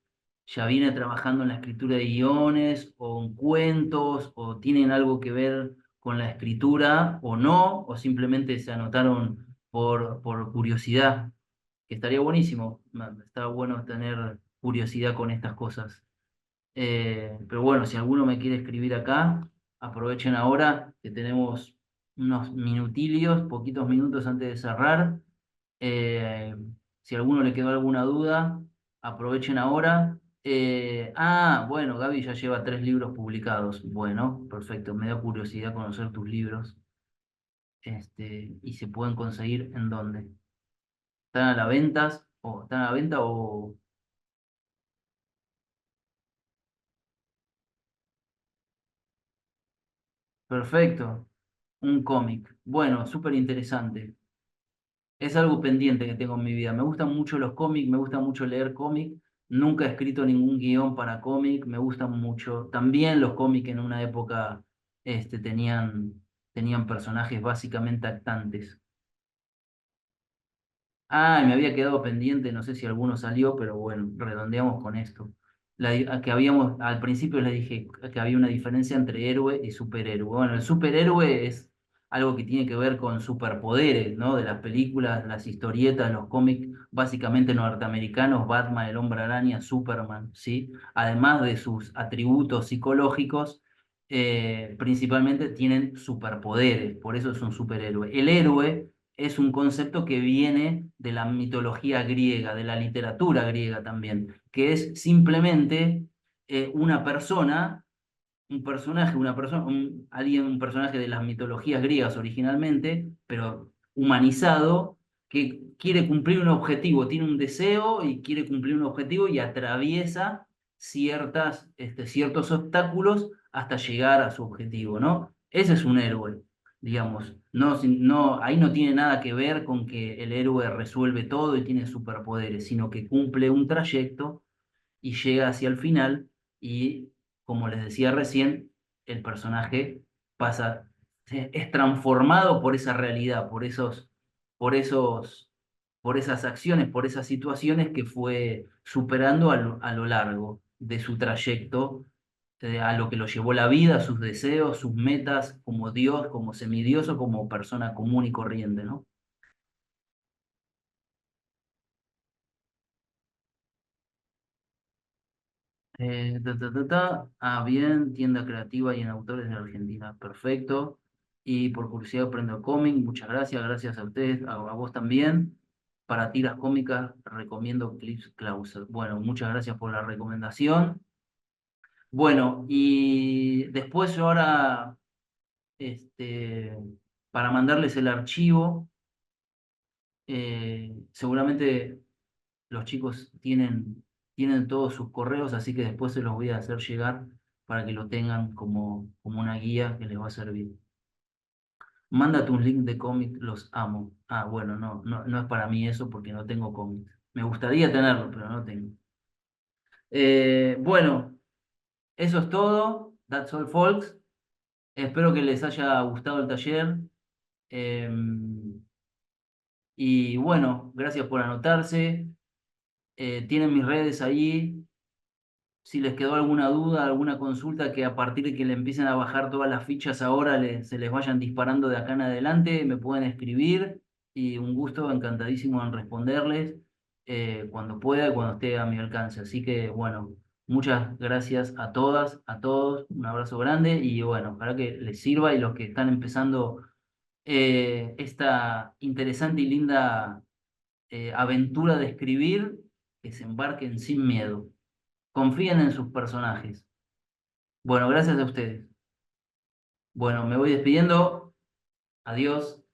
ya viene trabajando en la escritura de guiones o en cuentos o tienen algo que ver con la escritura o no, o simplemente se anotaron por curiosidad, que estaría buenísimo. Está bueno tener curiosidad con estas cosas. Pero bueno, si alguno me quiere escribir acá, aprovechen ahora que tenemos unos minutilios, poquitos minutos antes de cerrar. Eh, si a alguno le quedó alguna duda, aprovechen ahora. Bueno, Gaby ya lleva 3 libros publicados. Bueno, perfecto, me da curiosidad conocer tus libros. Y se pueden conseguir en dónde. ¿Están a la venta? ¿Están a la venta o perfecto? Un cómic. Bueno, súper interesante. Es algo pendiente que tengo en mi vida. Me gustan mucho los cómics, me gusta mucho leer cómics. Nunca he escrito ningún guión para cómic, me gustan mucho. También los cómics en una época tenían personajes básicamente actantes. Y me había quedado pendiente, no sé si alguno salió, pero bueno, redondeamos con esto. Al principio les dije que había una diferencia entre héroe y superhéroe. Bueno, el superhéroe es algo que tiene que ver con superpoderes, ¿no? De las películas, las historietas, los cómics, básicamente norteamericanos, Batman, el Hombre Araña, Superman, ¿sí? Además de sus atributos psicológicos, principalmente tienen superpoderes, por eso es un superhéroe. El héroe es un concepto que viene de la mitología griega, de la literatura griega también, que es simplemente una persona, un personaje, una persona, un personaje de las mitologías griegas originalmente, pero humanizado, que quiere cumplir un objetivo, tiene un deseo y quiere cumplir un objetivo y atraviesa ciertos obstáculos hasta llegar a su objetivo, ¿no? Ese es un héroe, digamos. No, no, ahí no tiene nada que ver con que el héroe resuelve todo y tiene superpoderes, sino que cumple un trayecto y llega hacia el final y, como les decía recién, el personaje pasa, es transformado por esa realidad, por esos, por esas acciones, por esas situaciones que fue superando a lo largo. de su trayecto, a lo que lo llevó la vida, sus deseos, sus metas, como Dios, como semidios o como persona común y corriente, ¿no? Bien, tienda creativa y en autores de Argentina. Perfecto. Y por curiosidad aprendo cómic. Muchas gracias. Gracias a ustedes, a vos también. Para tiras cómicas recomiendo Clips Clauser. Bueno, muchas gracias por la recomendación. Bueno, y después yo ahora, este, para mandarles el archivo, seguramente los chicos tienen todos sus correos, así que después se los voy a hacer llegar para que lo tengan como una guía que les va a servir. Mándate un link de cómic, los amo. Ah, bueno, no es para mí eso porque no tengo cómics. Me gustaría tenerlo, pero no tengo. Bueno, eso es todo. That's all, folks. Espero que les haya gustado el taller. Y bueno, gracias por anotarse. Tienen mis redes ahí. Si les quedó alguna duda, alguna consulta, que a partir de que le empiecen a bajar todas las fichas ahora se les vayan disparando de acá en adelante, me pueden escribir y un gusto, encantadísimo en responderles cuando pueda y cuando esté a mi alcance. Así que bueno, muchas gracias a todas, a todos, un abrazo grande y bueno, ojalá que les sirva y los que están empezando esta interesante y linda aventura de escribir, que se embarquen sin miedo. Confíen en sus personajes. Bueno, gracias a ustedes. Bueno, me voy despidiendo. Adiós.